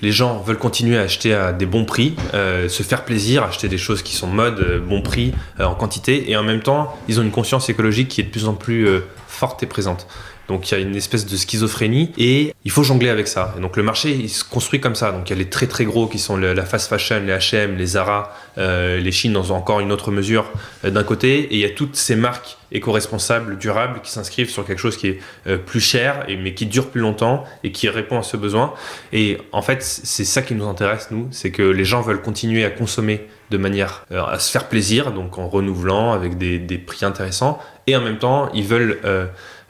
Les gens veulent continuer à acheter à des bons prix, se faire plaisir, acheter des choses qui sont mode, bon prix, en quantité, et en même temps, ils ont une conscience écologique qui est de plus en plus forte et présente. Donc il y a une espèce de schizophrénie et il faut jongler avec ça. Et donc le marché il se construit comme ça. Donc il y a les très très gros qui sont la fast fashion, les H&M, les Zara, les Shein dans encore une autre mesure d'un côté. Et il y a toutes ces marques éco-responsables, durables qui s'inscrivent sur quelque chose qui est plus cher mais qui dure plus longtemps et qui répond à ce besoin. Et en fait c'est ça qui nous intéresse nous, c'est que les gens veulent continuer à consommer de manière à se faire plaisir, donc en renouvelant avec des prix intéressants. Et en même temps ils veulent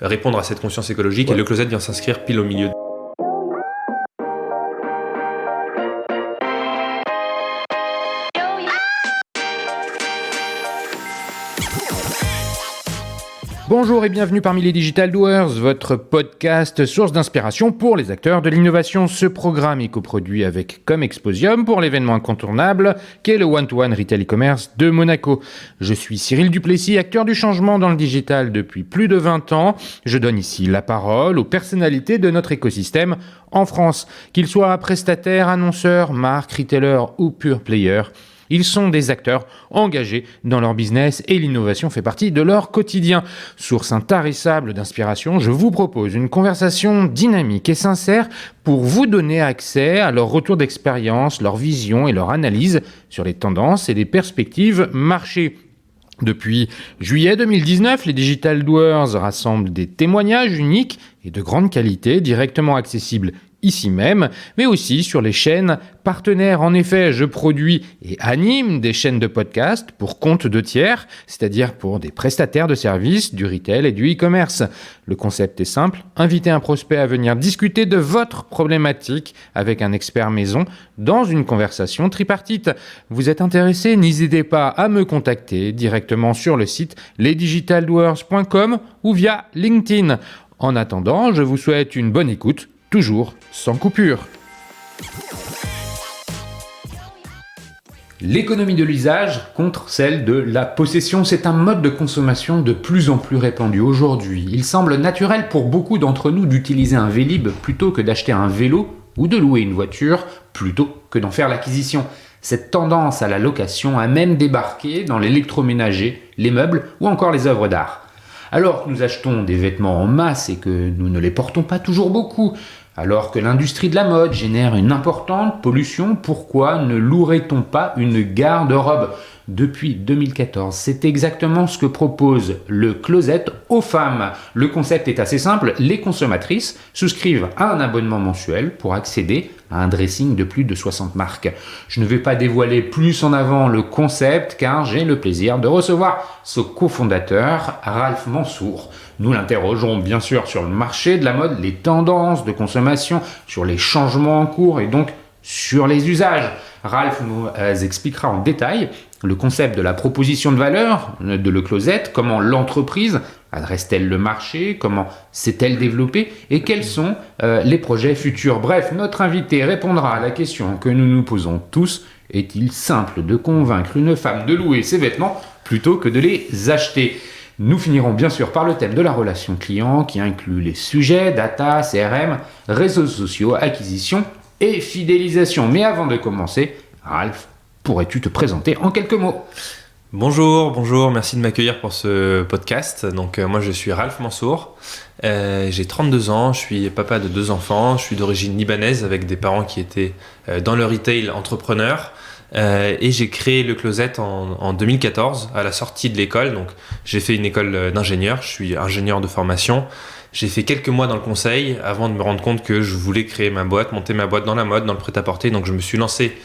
répondre à cette conscience écologique, et le Closet vient s'inscrire pile au milieu. Bonjour et bienvenue parmi les Digital Doers, votre podcast source d'inspiration pour les acteurs de l'innovation. Ce programme est coproduit avec Comexposium pour l'événement incontournable qu'est le One-to-One Retail e-commerce de Monaco. Je suis Cyril Duplessis, acteur du changement dans le digital depuis plus de 20 ans. Je donne ici la parole aux personnalités de notre écosystème en France. Qu'ils soient prestataires, annonceurs, marques, retailers ou pure players, ils sont des acteurs engagés dans leur business et l'innovation fait partie de leur quotidien. Source intarissable d'inspiration, je vous propose une conversation dynamique et sincère pour vous donner accès à leur retour d'expérience, leur vision et leur analyse sur les tendances et les perspectives marché. Depuis juillet 2019, les Digital Doers rassemblent des témoignages uniques et de grande qualité directement accessibles ici même, mais aussi sur les chaînes partenaires. En effet, je produis et anime des chaînes de podcast pour compte de tiers, c'est-à-dire pour des prestataires de services, du retail et du e-commerce. Le concept est simple, inviter un prospect à venir discuter de votre problématique avec un expert maison dans une conversation tripartite. Vous êtes intéressé? N'hésitez pas à me contacter directement sur le site lesdigitaldoers.com ou via LinkedIn. En attendant, je vous souhaite une bonne écoute, toujours sans coupure. L'économie de l'usage contre celle de la possession, c'est un mode de consommation de plus en plus répandu aujourd'hui. Il semble naturel pour beaucoup d'entre nous d'utiliser un Vélib plutôt que d'acheter un vélo ou de louer une voiture plutôt que d'en faire l'acquisition. Cette tendance à la location a même débarqué dans l'électroménager, les meubles ou encore les œuvres d'art. Alors que nous achetons des vêtements en masse et que nous ne les portons pas toujours beaucoup, alors que l'industrie de la mode génère une importante pollution, pourquoi ne louerait-on pas une garde-robe ? Depuis 2014, c'est exactement ce que propose le Closet aux femmes. Le concept est assez simple, les consommatrices souscrivent à un abonnement mensuel pour accéder à un dressing de plus de 60 marques. Je ne vais pas dévoiler plus en avant le concept car j'ai le plaisir de recevoir ce cofondateur, Ralph Mansour. Nous l'interrogeons bien sûr sur le marché de la mode, les tendances de consommation, sur les changements en cours et donc sur les usages. Ralph nous expliquera en détail le concept de la proposition de valeur de Le Closet, comment l'entreprise adresse-t-elle le marché, comment s'est-elle développée et quels sont les projets futurs. Bref, notre invité répondra à la question que nous nous posons tous. Est-il simple de convaincre une femme de louer ses vêtements plutôt que de les acheter ? Nous finirons bien sûr par le thème de la relation client qui inclut les sujets, data, CRM, réseaux sociaux, acquisition et fidélisation. Mais avant de commencer, Ralph, pourrais-tu te présenter en quelques mots ? Bonjour, merci de m'accueillir pour ce podcast. Donc moi je suis Ralph Mansour, j'ai 32 ans, je suis papa de 2 enfants, je suis d'origine libanaise avec des parents qui étaient dans le retail entrepreneurs. Et j'ai créé le Closet en 2014 à la sortie de l'école. Donc j'ai fait une école d'ingénieur, je suis ingénieur de formation. J'ai fait quelques mois dans le conseil avant de me rendre compte que je voulais créer ma boîte, monter ma boîte dans la mode, dans le prêt-à-porter. Donc je me suis lancé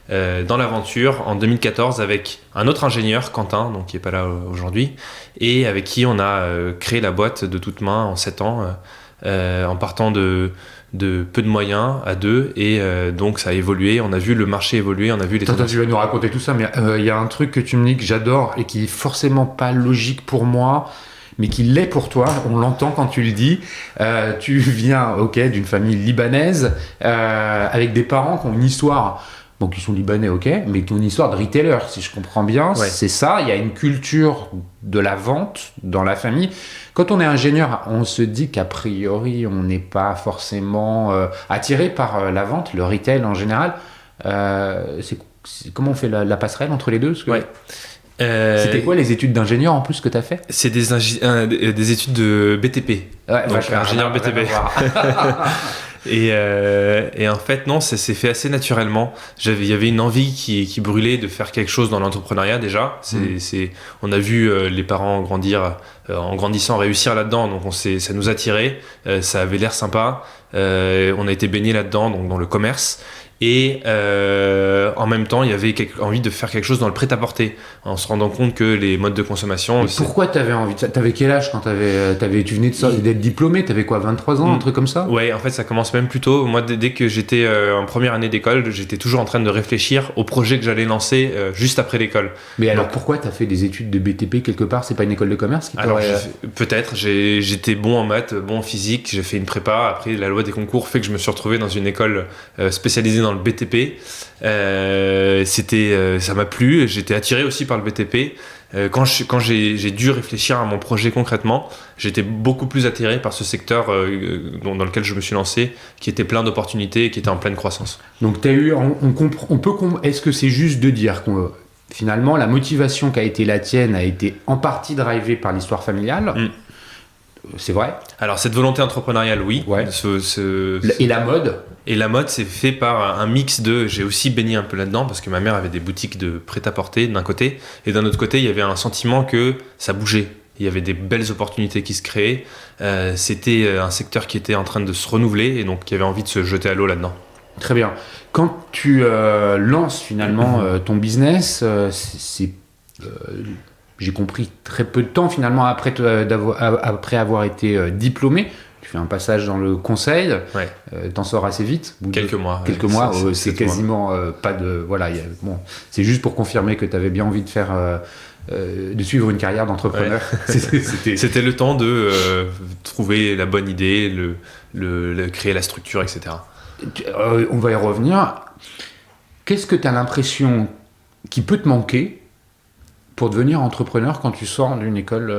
dans l'aventure en 2014 avec un autre ingénieur, Quentin, donc qui n'est pas là aujourd'hui, et avec qui on a créé la boîte de toutes mains en 7 ans en partant de peu de moyens à 2 et donc ça a évolué, on a vu le marché évoluer, on a vu les tendances. Tu vas nous raconter tout ça, mais il y a un truc que tu me dis que j'adore et qui est forcément pas logique pour moi, mais qui l'est pour toi, on l'entend quand tu le dis. Tu viens d'une famille libanaise avec des parents qui ont une histoire Donc ils sont libanais, ok, mais ton histoire de retailer, si je comprends bien, c'est ça. Il y a une culture de la vente dans la famille. Quand on est ingénieur, on se dit qu'a priori, on n'est pas forcément attiré par la vente, le retail en général. Comment on fait la passerelle entre les deux? C'était quoi les études d'ingénieur en plus que tu as fait? C'est des études de BTP. Ouais, donc ingénieur BTP. Et en fait, non, ça s'est fait assez naturellement. Il y avait une envie qui brûlait de faire quelque chose dans l'entrepreneuriat déjà. On a vu les parents grandir, en grandissant, réussir là-dedans. Donc ça nous attirait. Ça avait l'air sympa. On a été baignés là-dedans, donc dans le commerce. Et en même temps, il y avait envie de faire quelque chose dans le prêt-à-porter, en se rendant compte que les modes de consommation... Et pourquoi tu avais envie de ça? T'avais quel âge quand tu venais d'être diplômé? Tu avais quoi, 23 ans, un truc comme ça? Ouais, en fait, ça commence même plus tôt. Moi, dès que j'étais en première année d'école, j'étais toujours en train de réfléchir au projet que j'allais lancer juste après l'école. Mais alors pourquoi tu as fait des études de BTP quelque part? C'est pas une école de commerce qui peut-être. J'étais bon en maths, bon en physique, j'ai fait une prépa. Après, la loi des concours fait que je me suis retrouvé dans une école spécialisée dans le BTP. Ça m'a plu, j'étais attiré aussi par le BTP. Quand j'ai dû réfléchir à mon projet concrètement, j'étais beaucoup plus attiré par ce secteur dans lequel je me suis lancé, qui était plein d'opportunités et qui était en pleine croissance. Donc est-ce que c'est juste de dire que finalement la motivation qui a été la tienne a été en partie drivée par l'histoire familiale? C'est vrai? Alors cette volonté entrepreneuriale, oui. Ouais. Et la mode? Et la mode, c'est fait par un mix de... J'ai aussi baigné un peu là-dedans parce que ma mère avait des boutiques de prêt-à-porter d'un côté. Et d'un autre côté, il y avait un sentiment que ça bougeait. Il y avait des belles opportunités qui se créaient. C'était un secteur qui était en train de se renouveler et donc qui avait envie de se jeter à l'eau là-dedans. Très bien. Quand tu lances finalement ton business, j'ai compris très peu de temps finalement après avoir été diplômé. Tu fais un passage dans le conseil, t'en sors assez vite. Quelques mois. Quelques mois, c'est quasiment pas de... Voilà, c'est juste pour confirmer que tu avais bien envie de faire... de suivre une carrière d'entrepreneur. Ouais. C'était le temps de trouver la bonne idée, créer la structure, etc. On va y revenir. Qu'est-ce que tu as l'impression qui peut te manquer pour devenir entrepreneur quand tu sors d'une école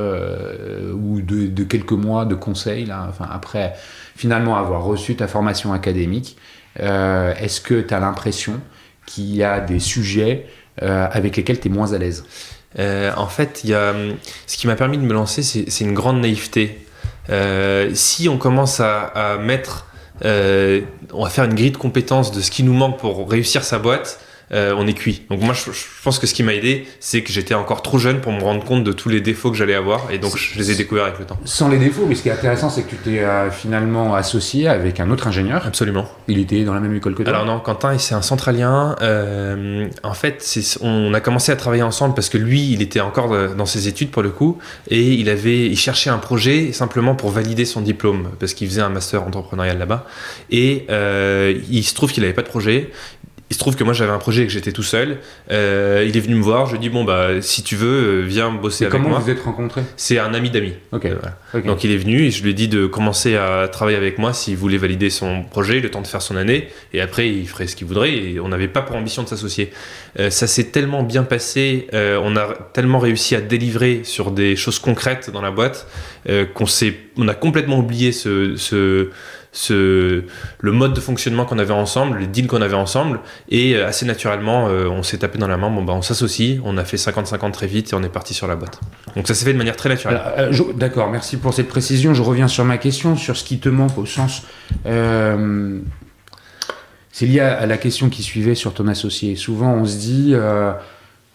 ou de quelques mois de conseil, là, enfin, après finalement avoir reçu ta formation académique, est-ce que tu as l'impression qu'il y a des sujets avec lesquels tu es moins à l'aise? En fait, ce qui m'a permis de me lancer, c'est une grande naïveté. Si on commence à mettre... on va faire une grille de compétences de ce qui nous manque pour réussir sa boîte, on est cuit. Donc moi je pense que ce qui m'a aidé, c'est que j'étais encore trop jeune pour me rendre compte de tous les défauts que j'allais avoir et donc je les ai découverts avec le temps. Sans les défauts, mais ce qui est intéressant, c'est que tu t'es finalement associé avec un autre ingénieur. Absolument. Il était dans la même école que toi? Alors non, Quentin, c'est un centralien. En fait, on a commencé à travailler ensemble parce que lui, il était encore dans ses études pour le coup et il cherchait un projet simplement pour valider son diplôme parce qu'il faisait un master entrepreneurial là-bas et il se trouve qu'il n'avait pas de projet. Il se trouve que moi j'avais un projet et que j'étais tout seul. Il est venu me voir, je lui ai dit bon bah si tu veux viens bosser avec moi. Comment vous êtes rencontrés? C'est un ami d'amis. Okay. Voilà. Okay. Donc il est venu et je lui ai dit de commencer à travailler avec moi s'il voulait valider son projet, le temps de faire son année et après il ferait ce qu'il voudrait et on n'avait pas pour ambition de s'associer. Ça s'est tellement bien passé, on a tellement réussi à délivrer sur des choses concrètes dans la boîte qu'on a complètement oublié le mode de fonctionnement qu'on avait ensemble, les deals qu'on avait ensemble et assez naturellement on s'est tapé dans la main, on s'associe, on a fait 50-50 très vite et on est parti sur la boîte. Donc ça s'est fait de manière très naturelle. D'accord, merci pour cette précision. Je reviens sur ma question, sur ce qui te manque au sens... c'est lié à la question qui suivait sur ton associé. Souvent on se dit...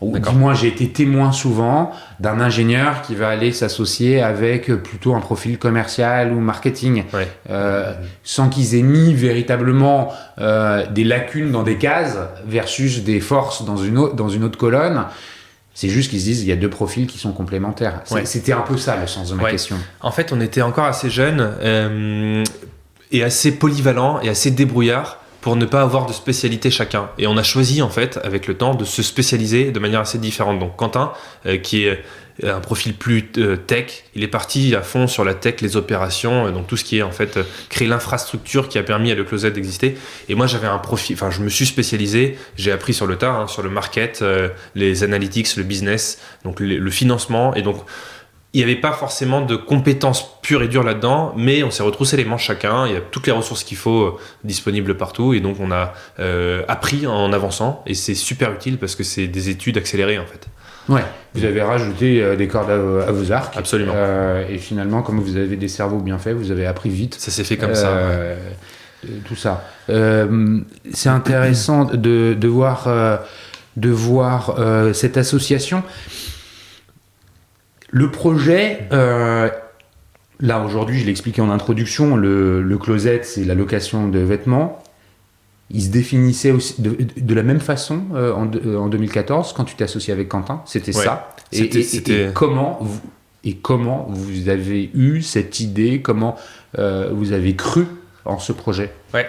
du moins, j'ai été témoin souvent d'un ingénieur qui va aller s'associer avec plutôt un profil commercial ou marketing, sans qu'ils aient mis véritablement des lacunes dans des cases versus des forces dans une autre colonne. C'est juste qu'ils se disent il y a deux profils qui sont complémentaires. C'était un peu ça le sens de ma question. En fait, on était encore assez jeunes et assez polyvalents et assez débrouillards pour ne pas avoir de spécialité chacun. Et on a choisi, en fait, avec le temps, de se spécialiser de manière assez différente. Donc, Quentin, qui est un profil plus tech. Il est parti à fond sur la tech, les opérations, donc tout ce qui est en fait créer l'infrastructure qui a permis à Le Closet d'exister. Et moi j'avais un profil, enfin je me suis spécialisé, j'ai appris sur le tas, sur le market, les analytics, le business, donc le financement. Et donc il n'y avait pas forcément de compétences pures et dures là-dedans, mais on s'est retroussé les manches chacun. Il y a toutes les ressources qu'il faut disponibles partout, et donc on a appris en avançant, et c'est super utile parce que c'est des études accélérées en fait. Ouais, vous avez rajouté des cordes à vos arcs. Absolument. Et finalement, comme vous avez des cerveaux bien faits, vous avez appris vite. Ça s'est fait comme ça. Tout ça. C'est intéressant de voir cette association. Le projet, là aujourd'hui, je l'ai expliqué en introduction, le closet, c'est la location de vêtements. Il se définissait aussi de la même façon en 2014 quand tu t'es associé avec Quentin, c'était ça. Et comment vous avez eu cette idée, comment vous avez cru en ce projet? Ouais.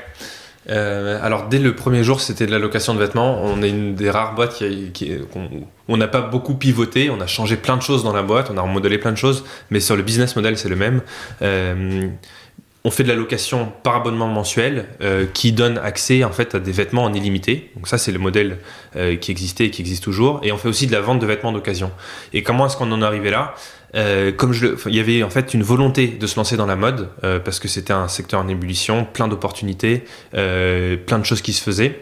Alors dès le premier jour, c'était de la location de vêtements. On est une des rares boîtes on n'a pas beaucoup pivoté. On a changé plein de choses dans la boîte, on a remodelé plein de choses, mais sur le business model, c'est le même. On fait de la location par abonnement mensuel qui donne accès en fait à des vêtements en illimité. Donc ça, c'est le modèle qui existait et qui existe toujours. Et on fait aussi de la vente de vêtements d'occasion. Et comment est-ce qu'on en est arrivé là ? Il y avait en fait une volonté de se lancer dans la mode parce que c'était un secteur en ébullition, plein d'opportunités, plein de choses qui se faisaient,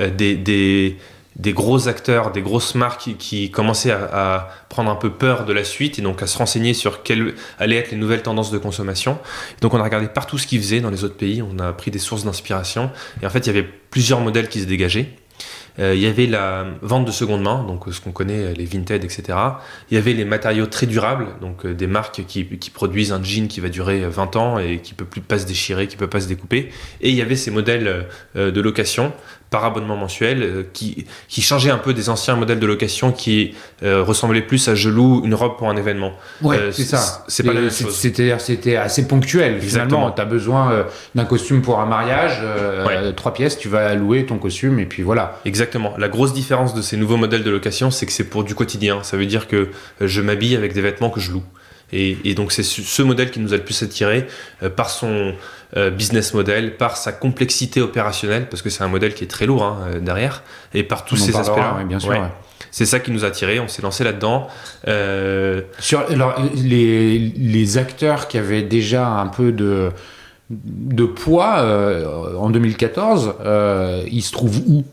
des gros acteurs, des grosses marques qui commençaient à prendre un peu peur de la suite et donc à se renseigner sur quelles allaient être les nouvelles tendances de consommation. Donc on a regardé partout ce qu'ils faisaient dans les autres pays, on a pris des sources d'inspiration et en fait il y avait plusieurs modèles qui se dégageaient. Il y avait la vente de seconde main, donc ce qu'on connaît, les Vinted, etc. Il y avait les matériaux très durables, donc des marques qui produisent un jean qui va durer 20 ans et qui ne peut plus pas se déchirer, qui ne peut pas se découper. Et il y avait ces modèles de location par abonnement mensuel qui changeaient un peu des anciens modèles de location qui ressemblaient plus à je loue une robe pour un événement. Ouais, c'est ça. C'est pas la même chose. C'est-à-dire c'était assez ponctuel. Finalement, tu as besoin d'un costume pour un mariage, 3 pièces, tu vas louer ton costume et puis voilà. Exactement. La grosse différence de ces nouveaux modèles de location, c'est que c'est pour du quotidien. Ça veut dire que je m'habille avec des vêtements que je loue. Et donc c'est ce modèle qui nous a le plus attiré par son business model, par sa complexité opérationnelle, parce que c'est un modèle qui est très lourd derrière, et par tous ces aspects-là. Oui, bien sûr. Ouais. C'est ça qui nous a attiré, on s'est lancé là-dedans. Alors, les acteurs qui avaient déjà un peu de poids en 2014, ils se trouvent où ?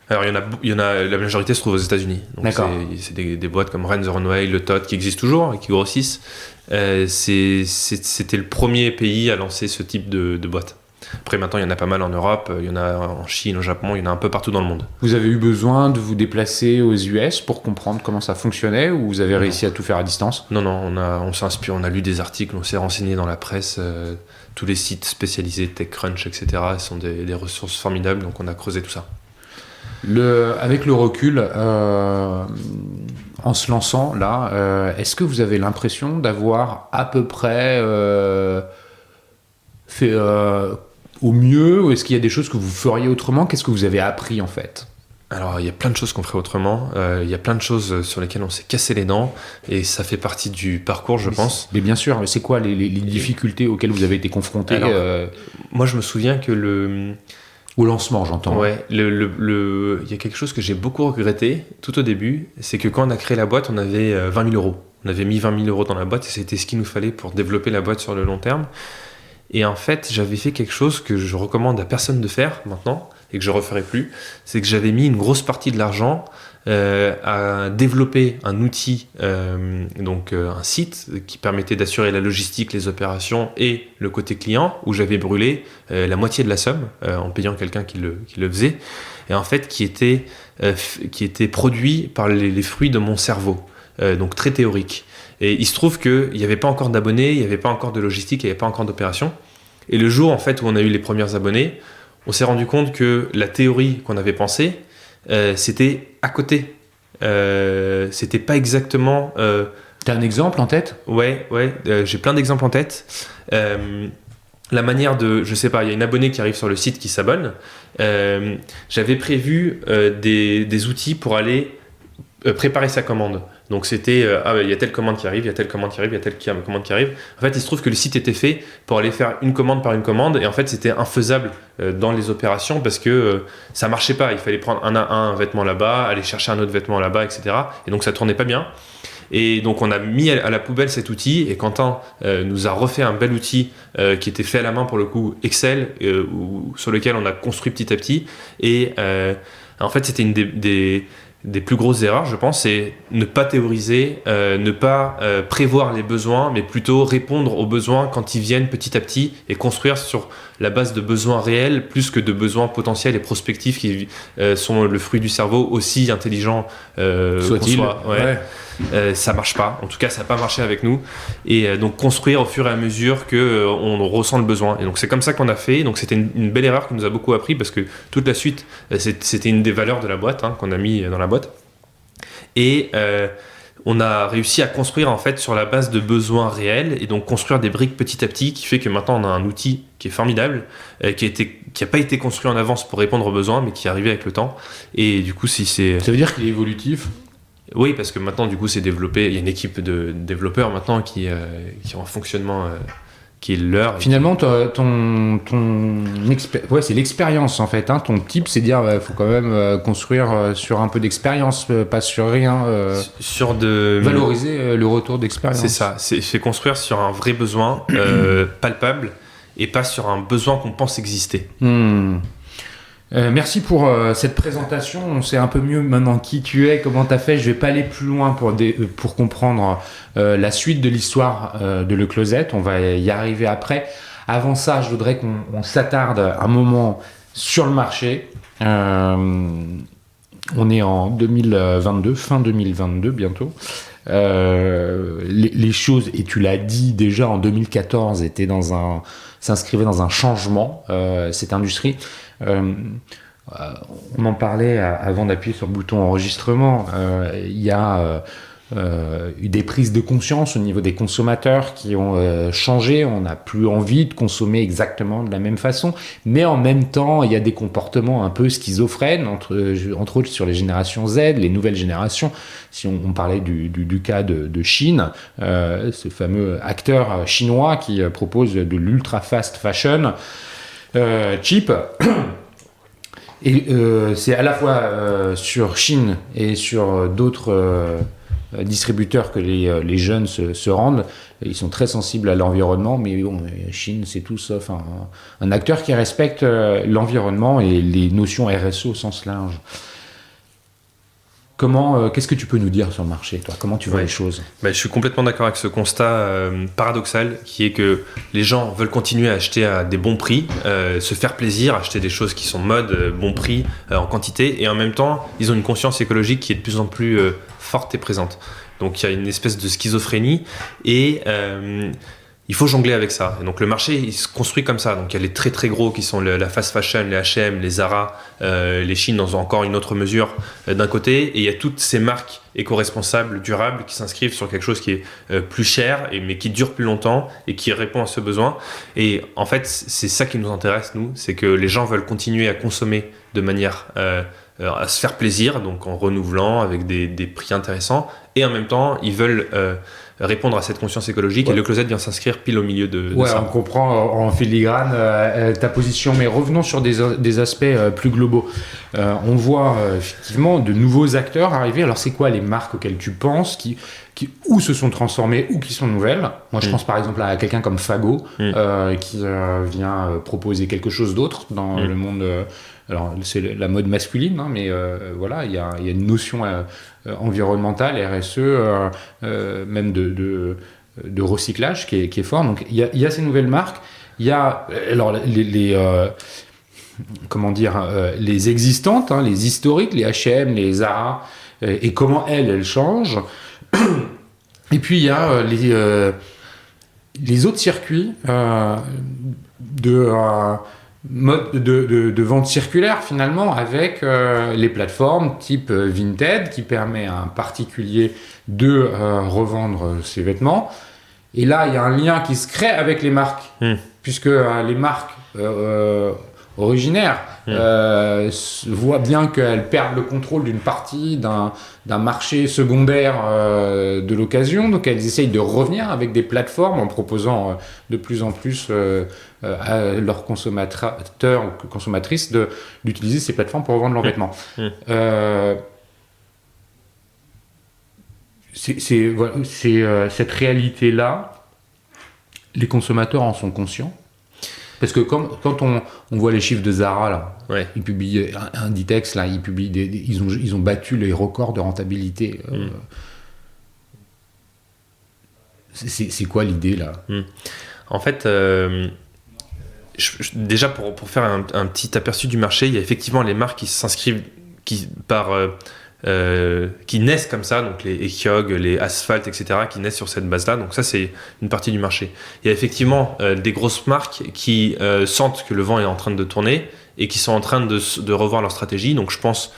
Alors, la majorité se trouve aux États-Unis. Donc d'accord. C'est des boîtes comme Rent the Runway, Le Todd qui existent toujours et qui grossissent. C'était le premier pays à lancer ce type de boîte. Après, maintenant, il y en a pas mal en Europe, il y en a en Chine, au Japon, il y en a un peu partout dans le monde. Vous avez eu besoin de vous déplacer aux US pour comprendre comment ça fonctionnait ou vous avez réussi à tout faire à distance ? Non, on s'inspire, on a lu des articles, on s'est renseigné dans la presse. Tous les sites spécialisés, TechCrunch, etc. sont des ressources formidables, donc on a creusé tout ça. Avec le recul, en se lançant là, est-ce que vous avez l'impression d'avoir à peu près fait au mieux, ou est-ce qu'il y a des choses que vous feriez autrement ? Qu'est-ce que vous avez appris en fait ? Alors, il y a plein de choses qu'on ferait autrement. Il y a plein de choses sur lesquelles on s'est cassé les dents et ça fait partie du parcours, je pense. Mais bien sûr, c'est quoi les difficultés auxquelles vous avez été confrontés ? Moi, je me souviens que au lancement, j'entends. Ouais, il y a quelque chose que j'ai beaucoup regretté tout au début, c'est que quand on a créé la boîte, on avait 20 000 euros. On avait mis 20 000 euros dans la boîte et c'était ce qu'il nous fallait pour développer la boîte sur le long terme. Et en fait, j'avais fait quelque chose que je recommande à personne de faire maintenant et que je referai plus, c'est que j'avais mis une grosse partie de l'argent à développer un outil, un site qui permettait d'assurer la logistique, les opérations et le côté client, où j'avais brûlé la moitié de la somme en payant quelqu'un qui le faisait, et en fait qui était produit par les fruits de mon cerveau, donc très théorique. Et il se trouve qu'il n'y avait pas encore d'abonnés, il n'y avait pas encore de logistique, il n'y avait pas encore d'opération. Et le jour en fait où on a eu les premiers abonnés, on s'est rendu compte que la théorie qu'on avait pensée, c'était à côté. C'était pas exactement... T'as un exemple en tête ? Ouais, j'ai plein d'exemples en tête. La manière de... Je sais pas, il y a une abonnée qui arrive sur le site qui s'abonne. J'avais prévu des outils pour aller préparer sa commande. Donc c'était il y a telle commande qui arrive, il y a telle commande qui arrive, il y a telle commande qui arrive. En fait, il se trouve que le site était fait pour aller faire une commande par une commande, et en fait, c'était infaisable dans les opérations parce que ça marchait pas. Il fallait prendre un vêtement là-bas, aller chercher un autre vêtement là-bas, etc. Et donc ça tournait pas bien. Et donc on a mis à la poubelle cet outil, et Quentin nous a refait un bel outil qui était fait à la main pour le coup, Excel, sur lequel on a construit petit à petit. Et en fait, c'était une des plus grosses erreurs, je pense, c'est ne pas théoriser, ne pas prévoir les besoins, mais plutôt répondre aux besoins quand ils viennent petit à petit, et construire sur la base de besoins réels plus que de besoins potentiels et prospectifs qui sont le fruit du cerveau, aussi intelligent soit-il. Ça marche pas. En tout cas, ça n'a pas marché avec nous. Et donc construire au fur et à mesure que on ressent le besoin. Et donc c'est comme ça qu'on a fait. Donc c'était une belle erreur qui nous a beaucoup appris, parce que toute la suite, c'était une des valeurs de la boîte qu'on a mis dans la boîte. Et on a réussi à construire en fait sur la base de besoins réels, et donc construire des briques petit à petit, qui fait que maintenant on a un outil qui est formidable, qui a pas été construit en avance pour répondre aux besoins, mais qui est arrivé avec le temps. Et du coup, ça veut dire qu'il est évolutif. Oui, parce que maintenant, du coup, c'est développé. Il y a une équipe de développeurs maintenant qui ont un fonctionnement qui est leur. Finalement, c'est l'expérience en fait. Ton type, c'est dire faut quand même construire sur un peu d'expérience, pas sur rien. Valoriser le retour d'expérience. C'est ça. C'est construire sur un vrai besoin palpable, et pas sur un besoin qu'on pense exister. Merci pour cette présentation. On sait un peu mieux maintenant qui tu es, comment tu as fait. Je vais pas aller plus loin pour comprendre la suite de l'histoire de Le Closet. On va y arriver après. Avant ça, je voudrais qu'on s'attarde un moment sur le marché. On est en 2022, fin 2022 bientôt. Les choses, et tu l'as dit déjà en 2014, s'inscrivaient dans un changement, cette industrie. On en parlait avant d'appuyer sur le bouton enregistrement. Il y a eu des prises de conscience au niveau des consommateurs qui ont changé. On n'a plus envie de consommer exactement de la même façon, mais en même temps, il y a des comportements un peu schizophrènes, entre autres sur les générations Z, les nouvelles générations. Si on parlait du cas de Chine, ce fameux acteur chinois qui propose de l'ultra fast fashion cheap. Et c'est à la fois sur Chine et sur d'autres distributeurs que les jeunes se rendent. Ils sont très sensibles à l'environnement, mais bon, Chine, c'est tout sauf un acteur qui respecte l'environnement et les notions RSE au sens large. Qu'est-ce que tu peux nous dire sur le marché, toi ? Comment tu vois les choses ? Je suis complètement d'accord avec ce constat paradoxal, qui est que les gens veulent continuer à acheter à des bons prix, se faire plaisir, acheter des choses qui sont mode, bon prix, en quantité, et en même temps, ils ont une conscience écologique qui est de plus en plus forte et présente. Donc il y a une espèce de schizophrénie, et il faut jongler avec ça. Et donc le marché, il se construit comme ça. Donc il y a les très très gros qui sont la fast fashion, les H&M, les Zara, les Shein dans encore une autre mesure d'un côté, et il y a toutes ces marques éco-responsables, durables, qui s'inscrivent sur quelque chose qui est plus cher, mais qui dure plus longtemps et qui répond à ce besoin. Et en fait, c'est ça qui nous intéresse, nous, c'est que les gens veulent continuer à consommer de manière à se faire plaisir, donc en renouvelant avec des prix intéressants, et en même temps, ils veulent répondre à cette conscience écologique, et Le Closet vient s'inscrire pile au milieu de ça. On comprend en filigrane ta position, mais revenons sur des aspects plus globaux. On voit effectivement de nouveaux acteurs arriver. Alors c'est quoi les marques auxquelles tu penses qui ou se sont transformées ou qui sont nouvelles ? Moi je pense par exemple à quelqu'un comme Fago qui vient proposer quelque chose d'autre dans le monde. Alors c'est la mode masculine, mais voilà, il y a une notion environnementale, RSE, même de recyclage qui est fort. Donc il y a ces nouvelles marques. Il y a alors les existantes, les historiques, les H&M, les Zara, et comment elles changent. Et puis il y a les autres circuits mode de vente circulaire finalement, avec les plateformes type Vinted qui permet à un particulier de revendre ses vêtements. Et là il y a un lien qui se crée avec les marques, puisque les marques originaires voient bien qu'elles perdent le contrôle d'une partie d'un marché secondaire de l'occasion, donc elles essayent de revenir avec des plateformes en proposant de plus en plus à leurs consommateurs ou consommatrices d'utiliser ces plateformes pour revendre leurs vêtements. Cette réalité-là, les consommateurs en sont conscients. Parce que quand on voit les chiffres de Zara, là, ils publient Inditex, là, ils publient ils ont battu les records de rentabilité. C'est quoi l'idée, là? En fait, déjà pour faire un petit aperçu du marché, il y a effectivement les marques qui s'inscrivent qui naissent comme ça, donc les Ekyog, les Asphalt, etc., qui naissent sur cette base-là. Donc ça, c'est une partie du marché. Il y a effectivement des grosses marques qui sentent que le vent est en train de tourner et qui sont en train de revoir leur stratégie. Donc je pense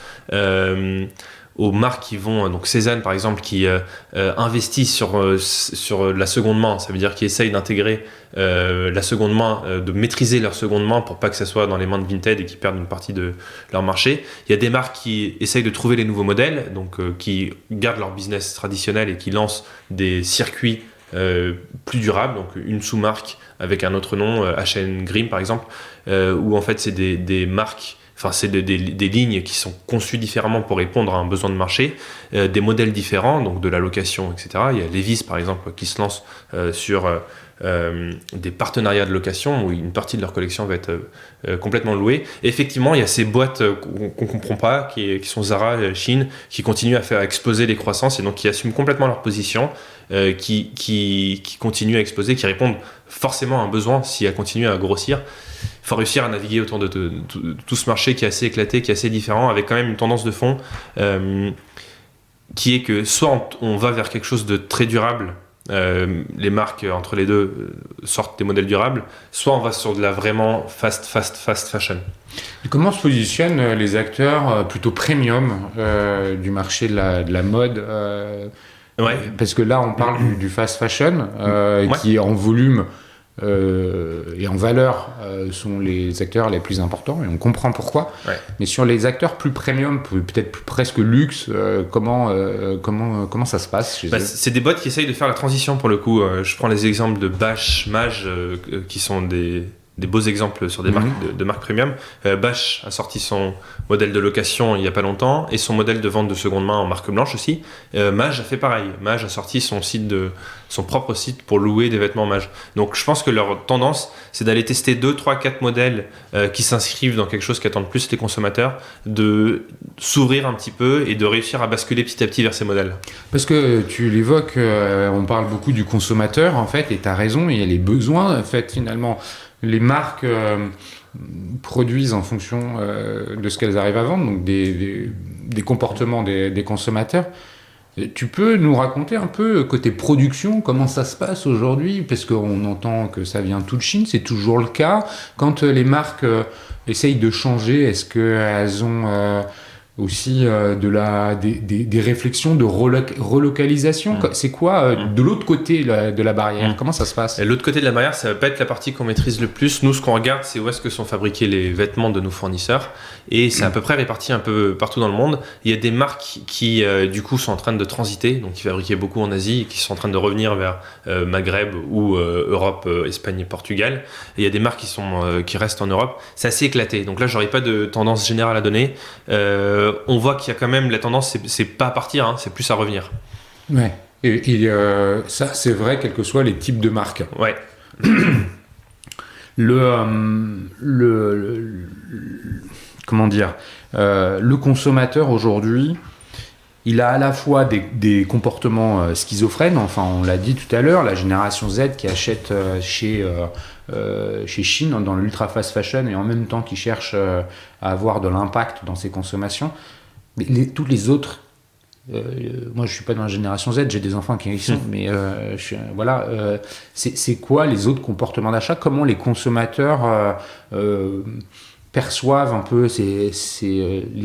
aux marques qui vont, donc Cézanne par exemple, qui investissent sur la seconde main. Ça veut dire qu'ils essayent d'intégrer la seconde main, de maîtriser leur seconde main pour pas que ça soit dans les mains de Vinted et qu'ils perdent une partie de leur marché. Il y a des marques qui essayent de trouver les nouveaux modèles, donc qui gardent leur business traditionnel et qui lancent des circuits plus durables, donc une sous-marque avec un autre nom, H&M Grimm par exemple, où en fait c'est des marques. Enfin, c'est des lignes qui sont conçues différemment pour répondre à un besoin de marché, des modèles différents, donc de la location, etc. Il y a Levi's, par exemple, qui se lance sur des partenariats de location où une partie de leur collection va être complètement louée. Et effectivement, il y a ces boîtes qu'on ne comprend pas, qui sont Zara, Shein, qui continuent à faire exploser les croissances et donc qui assument complètement leur position, qui continuent à exploser, qui répondent forcément à un besoin si elles continuent à grossir. Il faut réussir à naviguer autour de tout ce marché qui est assez éclaté, qui est assez différent, avec quand même une tendance de fond qui est que soit on va vers quelque chose de très durable, les marques entre les deux sortent des modèles durables, soit on va sur de la vraiment fast fashion. Et comment se positionnent les acteurs plutôt premium du marché de la mode parce que là on parle du fast fashion qui en volume et en valeur sont les acteurs les plus importants et on comprend pourquoi. Mais sur les acteurs plus premium, peut-être presque luxe, comment ça se passe chez eux? C'est des boîtes qui essayent de faire la transition pour le coup. Je prends les exemples de Bash, Mage, qui sont des beaux exemples sur des marques de marques premium. Bash a sorti son modèle de location il n'y a pas longtemps et son modèle de vente de seconde main en marque blanche aussi. Mage a fait pareil. Mage a sorti son propre site pour louer des vêtements Mage. Donc je pense que leur tendance, c'est d'aller tester 2, 3, 4 modèles qui s'inscrivent dans quelque chose qu'attendent plus les consommateurs, de s'ouvrir un petit peu et de réussir à basculer petit à petit vers ces modèles. Parce que tu l'évoques, on parle beaucoup du consommateur en fait, et tu as raison, il y a les besoins en fait finalement. Les marques produisent en fonction de ce qu'elles arrivent à vendre, donc des comportements des consommateurs. Tu peux nous raconter un peu côté production, comment ça se passe aujourd'hui? Parce qu'on entend que ça vient tout de Chine, c'est toujours le cas. Quand les marques essayent de changer, est-ce qu'elles ont aussi des réflexions de relocalisation? C'est quoi de l'autre côté de la barrière? Comment ça se passe? Et l'autre côté de la barrière, ça va pas être la partie qu'on maîtrise le plus. Nous, ce qu'on regarde, c'est où est-ce que sont fabriqués les vêtements de nos fournisseurs. Et c'est à peu près réparti un peu partout dans le monde. Il y a des marques qui, du coup, sont en train de transiter, donc qui fabriquaient beaucoup en Asie, et qui sont en train de revenir vers Maghreb ou Europe, Espagne et Portugal. Et il y a des marques qui restent en Europe. C'est assez éclaté. Donc là, j'aurais pas de tendance générale à donner. On voit qu'il y a quand même la tendance, c'est pas à partir, hein, c'est plus à revenir. Ouais. Et ça, c'est vrai, quels que soient les types de marques. Ouais. Comment dire, le consommateur aujourd'hui, il a à la fois des comportements schizophrènes, enfin on l'a dit tout à l'heure, la génération Z qui achète chez Shein dans l'ultra fast fashion et en même temps qui cherche à avoir de l'impact dans ses consommations. Mais tous les autres, moi je suis pas dans la génération Z, j'ai des enfants qui y sont, mais c'est quoi les autres comportements d'achat? Comment les consommateurs perçoivent un peu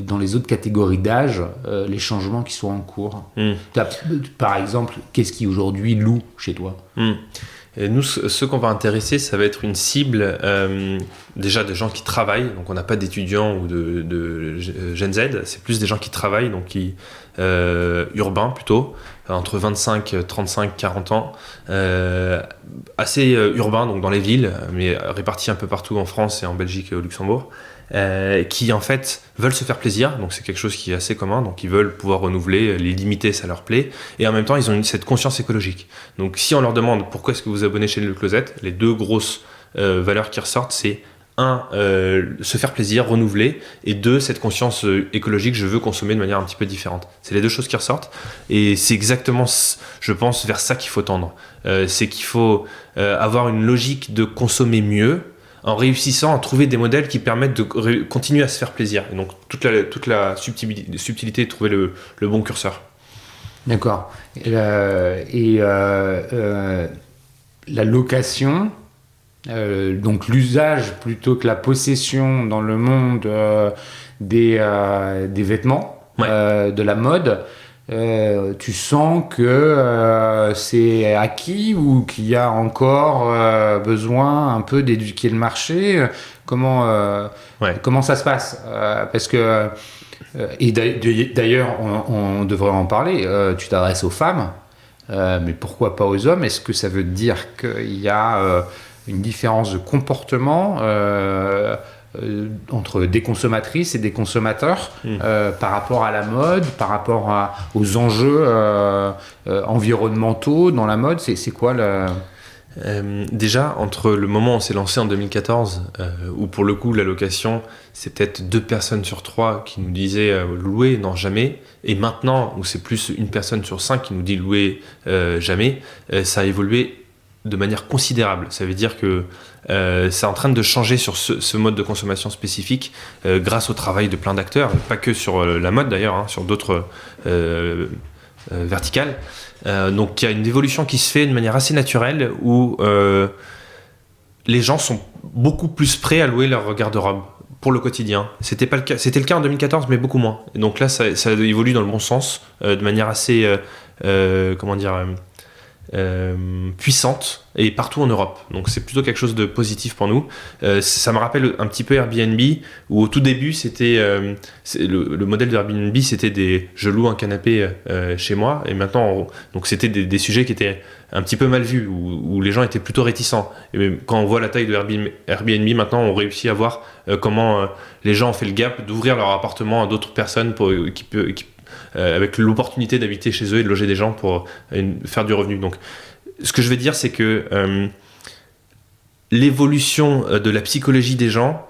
dans les autres catégories d'âge les changements qui sont en cours? Par exemple, qu'est-ce qui aujourd'hui loue chez toi? Et nous, ceux qu'on va intéresser, ça va être une cible déjà de gens qui travaillent. Donc, on n'a pas d'étudiants ou de Gen Z. C'est plus des gens qui travaillent, donc urbains plutôt, entre 25, 35, 40 ans. Assez urbains, donc dans les villes, mais répartis un peu partout en France et en Belgique et au Luxembourg. Qui en fait veulent se faire plaisir, donc c'est quelque chose qui est assez commun, donc ils veulent pouvoir renouveler, les limiter ça leur plaît, et en même temps ils ont cette conscience écologique. Donc si on leur demande pourquoi est-ce que vous vous abonnez chez Le Closet, les deux grosses valeurs qui ressortent, c'est un, se faire plaisir, renouveler, et deux, cette conscience écologique, je veux consommer de manière un petit peu différente. C'est les deux choses qui ressortent, et c'est exactement, je pense, vers ça qu'il faut tendre. C'est qu'il faut avoir une logique de consommer mieux, en réussissant à trouver des modèles qui permettent de continuer à se faire plaisir. Et donc, toute la subtilité de trouver le bon curseur. D'accord. La location, donc l'usage plutôt que la possession dans le monde des vêtements, de la mode, tu sens que c'est acquis ou qu'il y a encore besoin un peu d'éduquer le marché. Comment ça se passe parce que et d'ailleurs on devrait en parler. Tu t'adresses aux femmes, mais pourquoi pas aux hommes? Est-ce que ça veut dire qu'il y a une différence de comportement entre des consommatrices et des consommateurs par rapport à la mode, par rapport aux enjeux environnementaux dans la mode? C'est quoi le... Déjà, entre le moment où on s'est lancé en 2014, où pour le coup la location, c'est peut-être 2 personnes sur 3 qui nous disaient louer, non jamais, et maintenant où c'est plus 1 personne sur 5 qui nous dit louer jamais, ça a évolué de manière considérable. Ça veut dire que c'est en train de changer sur ce mode de consommation spécifique grâce au travail de plein d'acteurs, pas que sur la mode d'ailleurs, hein, sur d'autres verticales. Donc il y a une évolution qui se fait de manière assez naturelle où les gens sont beaucoup plus prêts à louer leur garde-robe pour le quotidien. C'était le cas en 2014, mais beaucoup moins. Et donc là, ça évolue dans le bon sens, de manière assez puissante et partout en Europe. Donc c'est plutôt quelque chose de positif pour nous. Ça me rappelle un petit peu Airbnb où au tout début c'était le modèle de Airbnb, c'était je loue un canapé chez moi, et maintenant donc c'était des sujets qui étaient un petit peu mal vus où les gens étaient plutôt réticents. Et quand on voit la taille de Airbnb maintenant, on réussit à voir comment les gens ont fait le gap d'ouvrir leur appartement à d'autres personnes avec l'opportunité d'habiter chez eux et de loger des gens pour faire du revenu. Donc, ce que je vais dire, c'est que l'évolution de la psychologie des gens,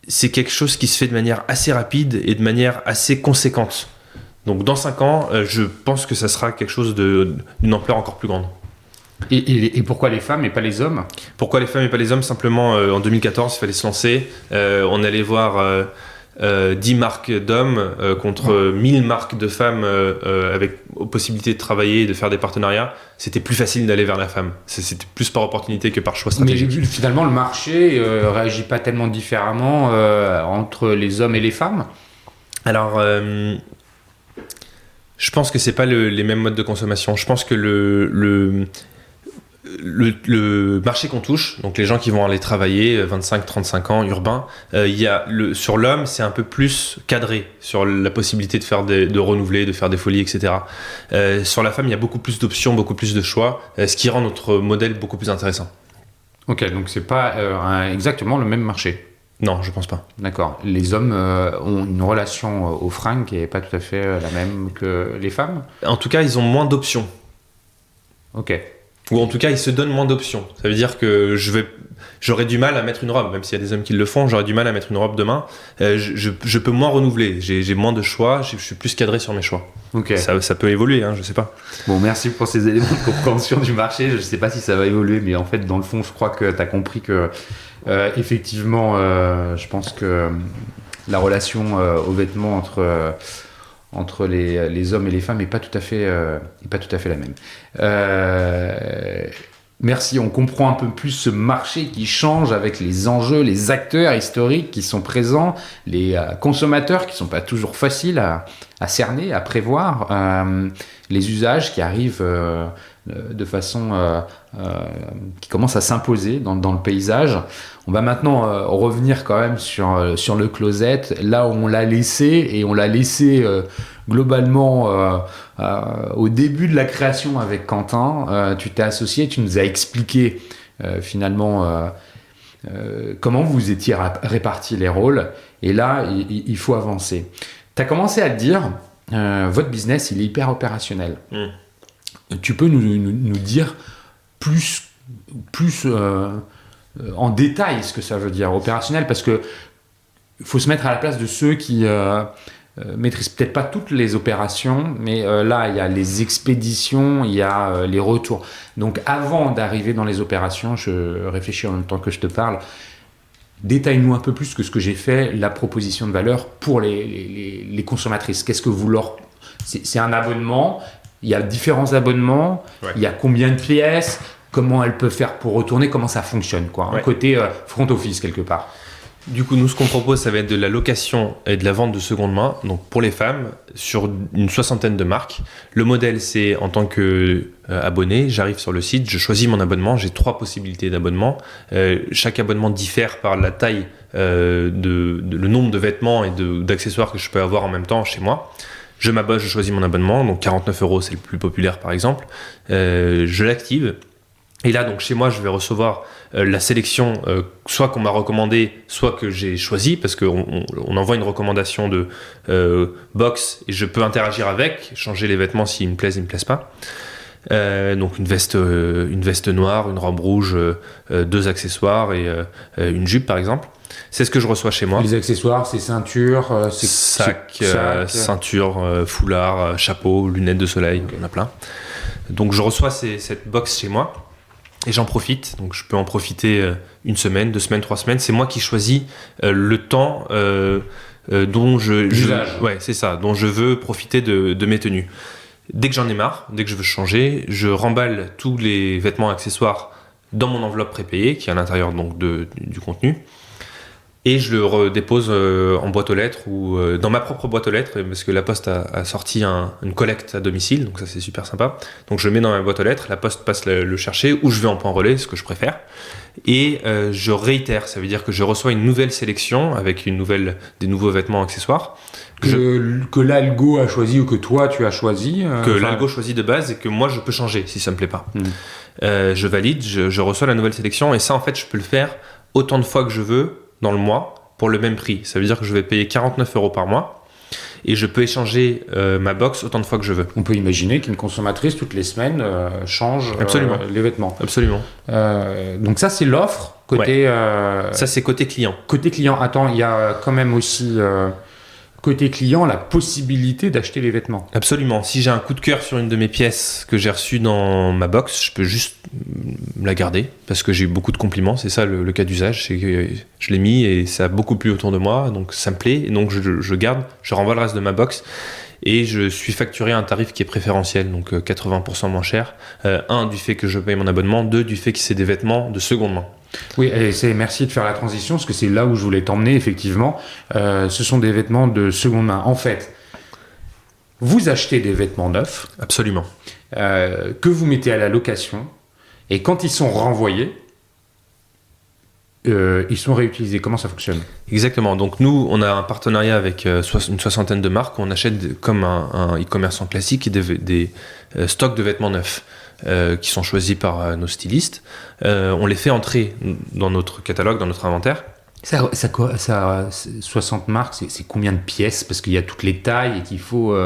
c'est quelque chose qui se fait de manière assez rapide et de manière assez conséquente. Donc, dans 5 ans, je pense que ça sera quelque chose d'une ampleur encore plus grande. Et pourquoi les femmes et pas les hommes? Pourquoi les femmes et pas les hommes? Simplement, en 2014, il fallait se lancer. On allait voir... 10 marques d'hommes contre 1000 marques de femmes avec possibilité de travailler et de faire des partenariats. C'était plus facile d'aller vers la femme. C'était plus par opportunité que par choix stratégique. Mais finalement, le marché réagit pas tellement différemment entre les hommes et les femmes? Alors, je pense que c'est pas les mêmes modes de consommation. Je pense que le marché qu'on touche, donc les gens qui vont aller travailler 25-35 ans, urbains, sur l'homme, c'est un peu plus cadré sur la possibilité de renouveler, de faire des folies, etc. Sur la femme, il y a beaucoup plus d'options, beaucoup plus de choix, ce qui rend notre modèle beaucoup plus intéressant. Ok, donc c'est pas exactement le même marché. Non, je pense pas. D'accord. Les hommes ont une relation aux fringues qui n'est pas tout à fait la même que les femmes? En tout cas, ils ont moins d'options. Ok. Ou en tout cas, ils se donnent moins d'options. Ça veut dire que j'aurais du mal à mettre une robe, même s'il y a des hommes qui le font, j'aurais du mal à mettre une robe demain. Je peux moins renouveler, j'ai moins de choix, je suis plus cadré sur mes choix. Okay. Ça peut évoluer, hein, je sais pas. Bon, merci pour ces éléments de compréhension du marché. Je sais pas si ça va évoluer, mais en fait, dans le fond, je crois que tu as compris que, effectivement, je pense que la relation aux vêtements entre les hommes et les femmes n'est pas tout à fait la même. Merci, on comprend un peu plus ce marché qui change avec les enjeux, les acteurs historiques qui sont présents, les consommateurs qui sont pas toujours faciles à cerner, à prévoir, les usages qui arrivent de façon qui commencent à s'imposer dans le paysage. On va maintenant revenir quand même sur le closet, là où on l'a laissé, et on l'a laissé globalement au début de la création avec Quentin. Tu t'es associé, tu nous as expliqué finalement comment vous étiez répartis les rôles, et là il faut avancer. Tu as commencé à te dire, votre business il est hyper opérationnel. Tu peux nous dire plus en détail ce que ça veut dire opérationnel, parce que faut se mettre à la place de ceux qui maîtrisent peut-être pas toutes les opérations, mais là il y a les expéditions, il y a les retours. Donc avant d'arriver dans les opérations, je réfléchis en même temps que je te parle. Détaille-nous un peu plus que ce que j'ai fait, la proposition de valeur pour les consommatrices. Qu'est-ce que vous leur... C'est un abonnement, il y a différents abonnements, il y a combien de pièces, comment elles peuvent faire pour retourner, comment ça fonctionne, quoi. Un côté front office quelque part. Du coup, nous, ce qu'on propose, ça va être de la location et de la vente de seconde main, donc pour les femmes, sur une 60aine de marques. Le modèle, c'est en tant qu'abonné, j'arrive sur le site, je choisis mon abonnement, j'ai 3 possibilités d'abonnement. Chaque abonnement diffère par la taille, le nombre de vêtements et d'accessoires que je peux avoir en même temps chez moi. Je m'abonne, je choisis mon abonnement, donc 49 €, c'est le plus populaire par exemple. Je l'active. Et là, donc chez moi, je vais recevoir la sélection, soit qu'on m'a recommandé, soit que j'ai choisi, parce qu'on envoie une recommandation de box et je peux interagir avec, changer les vêtements s'ils me plaisent, ils me plaisent pas. Donc une veste noire, une robe rouge, 2 accessoires et une jupe par exemple. C'est ce que je reçois chez moi. Les accessoires, c'est ceinture, sac, ceinture, foulard, chapeau, lunettes de soleil, il y en a plein. Donc je reçois cette box chez moi. Et j'en profite, donc je peux en profiter 1 semaine, 2 semaines, 3 semaines. C'est moi qui choisis le temps dont c'est ça, dont je veux profiter de mes tenues. Dès que j'en ai marre, dès que je veux changer, je remballe tous les vêtements accessoires dans mon enveloppe prépayée, qui est à l'intérieur donc du contenu. Et je le redépose en boîte aux lettres ou dans ma propre boîte aux lettres, parce que la Poste a sorti une collecte à domicile, donc ça c'est super sympa. Donc je le mets dans ma boîte aux lettres, la Poste passe le chercher, ou je vais en point relais, ce que je préfère. Et je réitère, ça veut dire que je reçois une nouvelle sélection avec des nouveaux vêtements accessoires. Que l'algo a choisi ou que toi tu as choisi. L'algo choisit de base et que moi je peux changer si ça me plaît pas. Je valide, je reçois la nouvelle sélection, et ça en fait je peux le faire autant de fois que je veux dans le mois pour le même prix. Ça veut dire que je vais payer 49 € par mois et je peux échanger ma box autant de fois que je veux. On peut imaginer qu'une consommatrice toutes les semaines change les vêtements. Absolument. Donc ça c'est l'offre côté. Ça c'est côté client. Côté client. Attends, il y a quand même aussi côté client la possibilité d'acheter les vêtements. Absolument. Si j'ai un coup de cœur sur une de mes pièces que j'ai reçue dans ma box, je peux juste la garder parce que j'ai eu beaucoup de compliments. C'est ça le cas d'usage, c'est que je l'ai mis et ça a beaucoup plu autour de moi, donc ça me plaît, et donc je garde, je renvoie le reste de ma box et je suis facturé à un tarif qui est préférentiel, donc 80% moins cher. 1, du fait que je paye mon abonnement, 2, du fait que c'est des vêtements de seconde main. Oui, et merci de faire la transition, parce que c'est là où je voulais t'emmener, effectivement. Ce sont des vêtements de seconde main. En fait, vous achetez des vêtements neufs. Absolument. Que vous mettez à la location, et quand ils sont renvoyés, ils sont réutilisés. Comment ça fonctionne ? Exactement. Donc nous, on a un partenariat avec une 60aine de marques. On achète comme un e-commerçant classique des stocks de vêtements neufs. Qui sont choisis par nos stylistes. On les fait entrer dans notre catalogue, dans notre inventaire. Ça 60 marques, c'est combien de pièces ? Parce qu'il y a toutes les tailles et qu'il faut...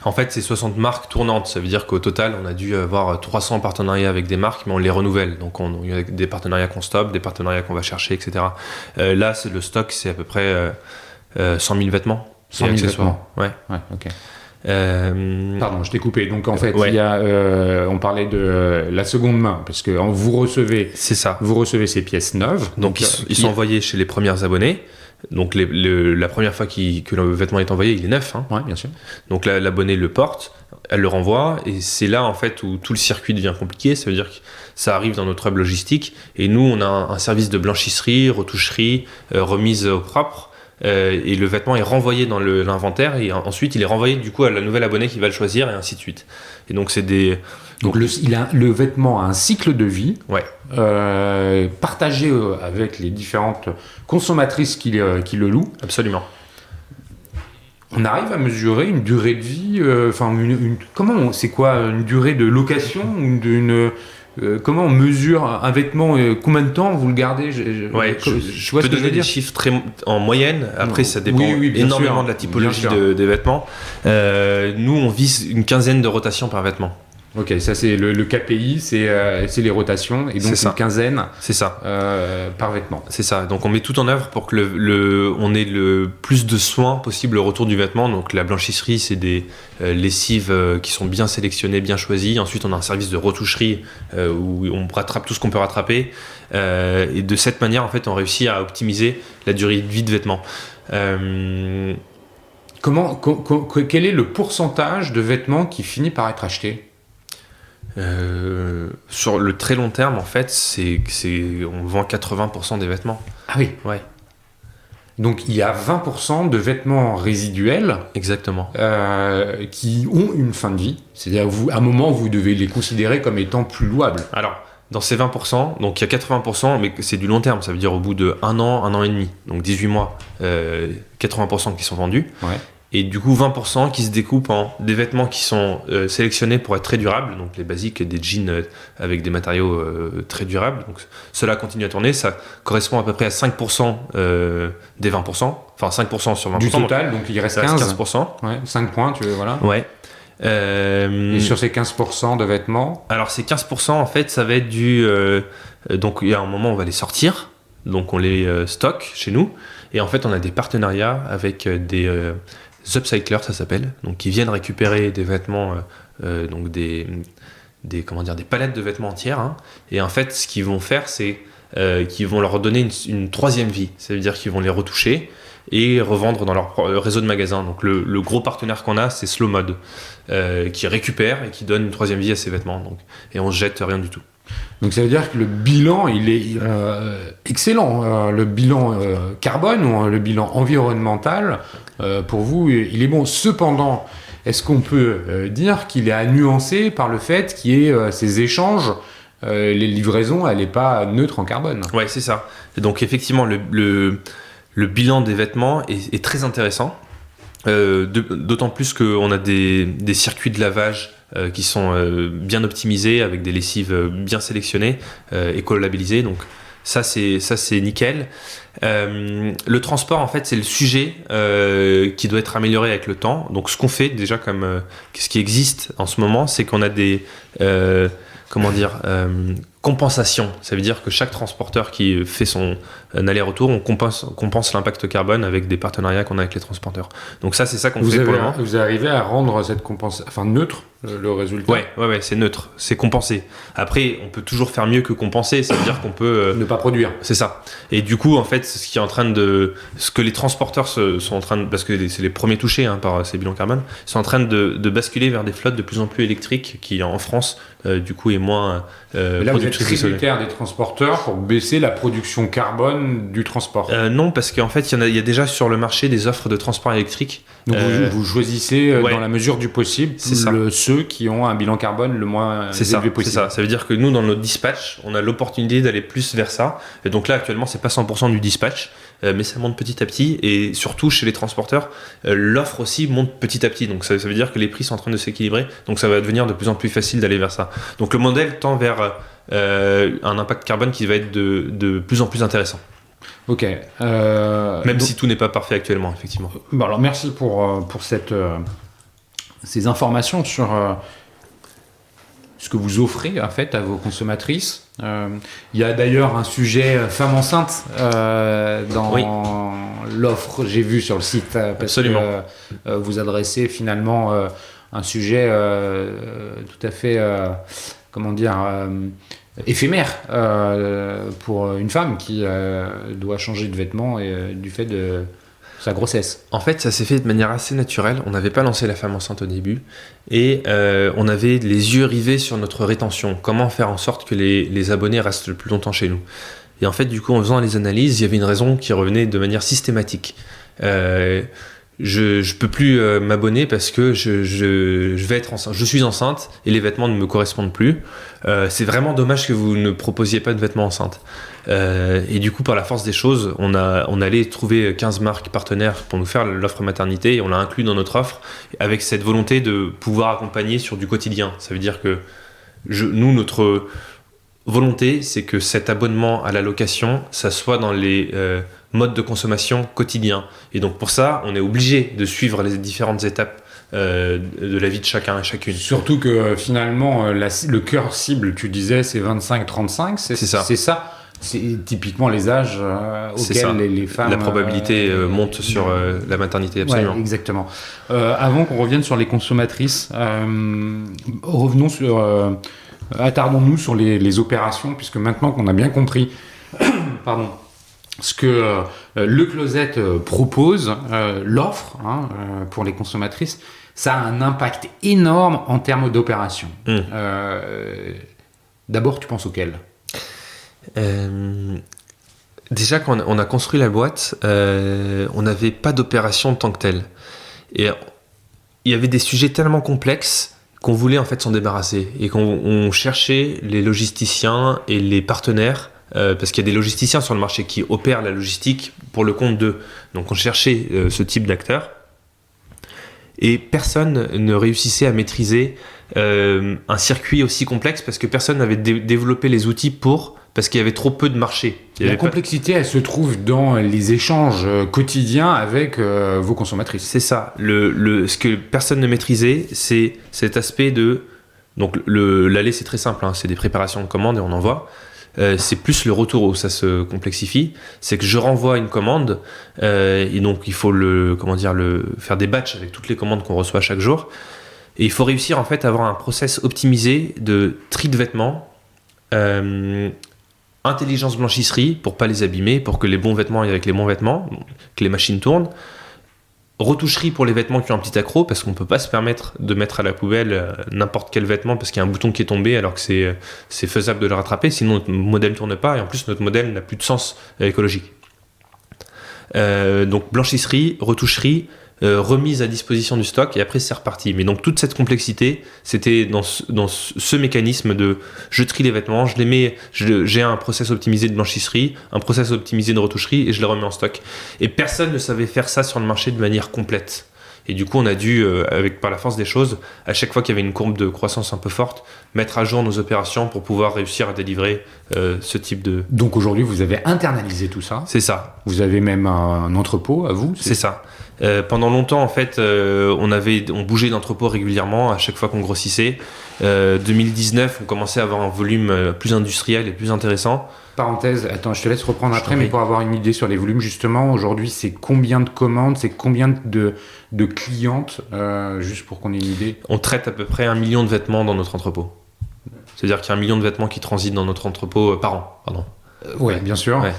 En fait, c'est 60 marques tournantes. Ça veut dire qu'au total, on a dû avoir 300 partenariats avec des marques, mais on les renouvelle. Donc, il y a des partenariats qu'on stoppe, des partenariats qu'on va chercher, etc. Là, le stock, c'est à peu près 100 000 vêtements. 100 000 vêtements. Ouais, ok. Pardon, je t'ai coupé. Donc en fait, il y a, on parlait de la seconde main, parce que vous recevez ces pièces neuves. Donc ils sont envoyés chez les premiers abonnés. Donc la première fois que le vêtement est envoyé, il est neuf. Hein. Ouais, bien sûr. Donc l'abonné le porte. elle le renvoie, et c'est là en fait où tout le circuit devient compliqué. Ça veut dire que ça arrive dans notre hub logistique, et nous on a un service de blanchisserie, retoucherie, remise au propre, et le vêtement est renvoyé dans l'inventaire, et ensuite il est renvoyé du coup à la nouvelle abonnée qui va le choisir, et ainsi de suite. Et donc c'est des... Donc le vêtement a un cycle de vie Ouais. partagé avec les différentes consommatrices qui le louent. Absolument. On arrive à mesurer une durée de vie, c'est quoi une durée de location comment on mesure un vêtement, combien de temps vous le gardez? Je peux donner des chiffres en moyenne, après ça dépend bien énormément sûr, de la typologie des vêtements. Nous on vise une quinzaine de rotations par vêtement. Ok, ça c'est le KPI, c'est les rotations, et donc une quinzaine c'est ça. Par vêtement. C'est ça, donc on met tout en œuvre pour que on ait le plus de soins possible au retour du vêtement. Donc la blanchisserie, c'est des lessives qui sont bien sélectionnées, bien choisies. Ensuite on a un service de retoucherie où on rattrape tout ce qu'on peut rattraper. Et de cette manière, en fait, on réussit à optimiser la durée de vie de vêtements. Quel est le pourcentage de vêtements qui finit par être acheté? Sur le très long terme, en fait, on vend 80% des vêtements. Ah oui. Ouais. Donc il y a 20% de vêtements résiduels. Exactement. Qui ont une fin de vie. C'est-à-dire à un moment, vous devez les considérer comme étant plus louables. Alors, dans ces 20%, donc il y a 80%, mais c'est du long terme. Ça veut dire au bout de 1 an et demi, donc 18 mois, 80% qui sont vendus. Ouais. Et du coup 20% qui se découpent en des vêtements qui sont sélectionnés pour être très durables, donc les basiques, des jeans avec des matériaux très durables. Donc cela continue à tourner, ça correspond à peu près à 5% des 20%, enfin 5% sur 20%. Du total, donc il reste 15%. Ouais, 5 points, voilà. Ouais. Et sur ces 15% de vêtements? Alors ces 15% en fait ça va être donc il y a un moment où on va les sortir, donc on les stocke chez nous, et en fait on a des partenariats avec des upcyclers, ça s'appelle, donc qui viennent récupérer des vêtements, donc des palettes de vêtements entières, hein. Et en fait ce qu'ils vont faire c'est qu'ils vont leur donner une troisième vie, ça veut dire qu'ils vont les retoucher et revendre dans leur réseau de magasins. Donc le gros partenaire qu'on a, c'est Slow Mode, qui récupère et qui donne une troisième vie à ces vêtements, donc, et on jette rien du tout. Donc ça veut dire que le bilan, il est excellent. Le bilan carbone ou le bilan environnemental, pour vous, il est bon. Cependant, est-ce qu'on peut dire qu'il est à nuancer par le fait qu'il y ait ces échanges, les livraisons, elle n'est pas neutre en carbone? Ouais, c'est ça. Et donc effectivement, le bilan des vêtements est très intéressant, d'autant plus qu'on a des circuits de lavage qui sont bien optimisés, avec des lessives bien sélectionnées, éco-labellisées, donc ça c'est nickel. Le transport, en fait, c'est le sujet qui doit être amélioré avec le temps. Donc ce qu'on fait déjà, ce qui existe en ce moment, c'est qu'on a des compensation. Ça veut dire que chaque transporteur qui fait son aller-retour, on compense l'impact carbone avec des partenariats qu'on a avec les transporteurs. Donc ça, c'est ça qu'on fait pour le moment. Vous arrivez à rendre cette compensation, neutre, le résultat? Ouais, c'est neutre, c'est compensé. Après, on peut toujours faire mieux que compenser, ça veut dire qu'on peut... ne pas produire. C'est ça. Et du coup, en fait, ce que les transporteurs sont en train de... Parce que c'est les premiers touchés par ces bilans carbone, sont en train de basculer vers des flottes de plus en plus électriques qui, en France, du coup, est moins... là, vous êtes tributaire des transporteurs pour baisser la production carbone du transport. Non, parce qu'en fait, il y a déjà sur le marché des offres de transport électrique. Donc vous choisissez dans la mesure du possible ceux qui ont un bilan carbone le moins élevé possible. C'est ça. Ça veut dire que nous, dans notre dispatch, on a l'opportunité d'aller plus vers ça. Et donc là, actuellement, c'est pas 100% du dispatch, mais ça monte petit à petit. Et surtout, chez les transporteurs, l'offre aussi monte petit à petit. Donc ça veut dire que les prix sont en train de s'équilibrer. Donc ça va devenir de plus en plus facile d'aller vers ça. Donc le modèle tend vers un impact carbone qui va être de plus en plus intéressant. Ok. Si tout n'est pas parfait actuellement, effectivement. Bon, alors merci pour ces informations sur ce que vous offrez en fait à vos consommatrices. Il y a d'ailleurs un sujet femme enceinte dans l'offre, j'ai vu sur le site, parce Absolument. que vous adressez finalement un sujet tout à fait, éphémère pour une femme qui doit changer de vêtements et du fait de sa grossesse. En fait, ça s'est fait de manière assez naturelle. On n'avait pas lancé la femme enceinte au début et on avait les yeux rivés sur notre rétention. Comment faire en sorte que les abonnés restent le plus longtemps chez nous. Et en fait, du coup, en faisant les analyses, il y avait une raison qui revenait de manière systématique. Je peux plus m'abonner parce que je vais être enceinte. Je suis enceinte et les vêtements ne me correspondent plus. C'est vraiment dommage que vous ne proposiez pas de vêtements enceintes. Et du coup, par la force des choses, on allait trouver 15 marques partenaires pour nous faire l'offre maternité et on l'a inclus dans notre offre avec cette volonté de pouvoir accompagner sur du quotidien. Ça veut dire que notre volonté, c'est que cet abonnement à la location, ça soit dans les modes de consommation quotidiens. Et donc pour ça, on est obligé de suivre les différentes étapes de la vie de chacun et chacune. Surtout que finalement, le cœur cible, tu disais, c'est 25-35, c'est ça. C'est typiquement les âges auxquels les femmes... La probabilité monte sur la maternité, absolument. Ouais, exactement. Avant qu'on revienne sur les consommatrices, revenons sur... attardons-nous sur les opérations, puisque maintenant qu'on a bien compris pardon, ce que le Closet propose, l'offre pour les consommatrices, ça a un impact énorme en termes d'opérations. D'abord, tu penses auquel ? Déjà, quand on a construit la boîte, on n'avait pas d'opération en tant que telle. Et il y avait des sujets tellement complexes qu'on voulait en fait s'en débarrasser et qu'on cherchait les logisticiens et les partenaires parce qu'il y a des logisticiens sur le marché qui opèrent la logistique pour le compte d'eux. Donc on cherchait ce type d'acteurs et personne ne réussissait à maîtriser un circuit aussi complexe parce que personne n'avait développé les outils parce qu'il y avait trop peu de marché. La complexité, elle se trouve dans les échanges quotidiens avec vos consommatrices. C'est ça. Ce que personne ne maîtrisait, c'est cet aspect de... Donc l'aller, c'est très simple, c'est des préparations de commandes et on envoie. C'est plus le retour où ça se complexifie. C'est que je renvoie une commande et donc il faut faire des batchs avec toutes les commandes qu'on reçoit chaque jour. Et il faut réussir en fait à avoir un process optimisé de tri de vêtements, intelligence blanchisserie pour pas les abîmer, pour que les bons vêtements aillent avec les bons vêtements, que les machines tournent, retoucherie pour les vêtements qui ont un petit accroc parce qu'on peut pas se permettre de mettre à la poubelle n'importe quel vêtement parce qu'il y a un bouton qui est tombé alors que c'est faisable de le rattraper, sinon notre modèle tourne pas et en plus notre modèle n'a plus de sens écologique. Donc blanchisserie, retoucherie, remise à disposition du stock et après c'est reparti. Mais donc toute cette complexité, c'était dans ce mécanisme de je trie les vêtements, je les mets, j'ai un process optimisé de blanchisserie, un process optimisé de retoucherie et je les remets en stock. Et personne ne savait faire ça sur le marché de manière complète. Et du coup, on a dû, par la force des choses, à chaque fois qu'il y avait une courbe de croissance un peu forte, mettre à jour nos opérations pour pouvoir réussir à délivrer ce type de... Donc aujourd'hui, vous avez internalisé tout ça. C'est ça. Vous avez même un entrepôt à vous. C'est ça. Pendant longtemps, en fait, on bougeait d'entrepôt régulièrement à chaque fois qu'on grossissait. 2019, on commençait à avoir un volume plus industriel et plus intéressant. Parenthèse, attends, je te laisse reprendre après, mais pour avoir une idée sur les volumes, justement, aujourd'hui, c'est combien de commandes, c'est combien de clientes, juste pour qu'on ait une idée. On traite à peu près 1 million de vêtements dans notre entrepôt. C'est-à-dire qu'il y a 1 million de vêtements qui transitent dans notre entrepôt par an, pardon. Oui, bien sûr. Ouais.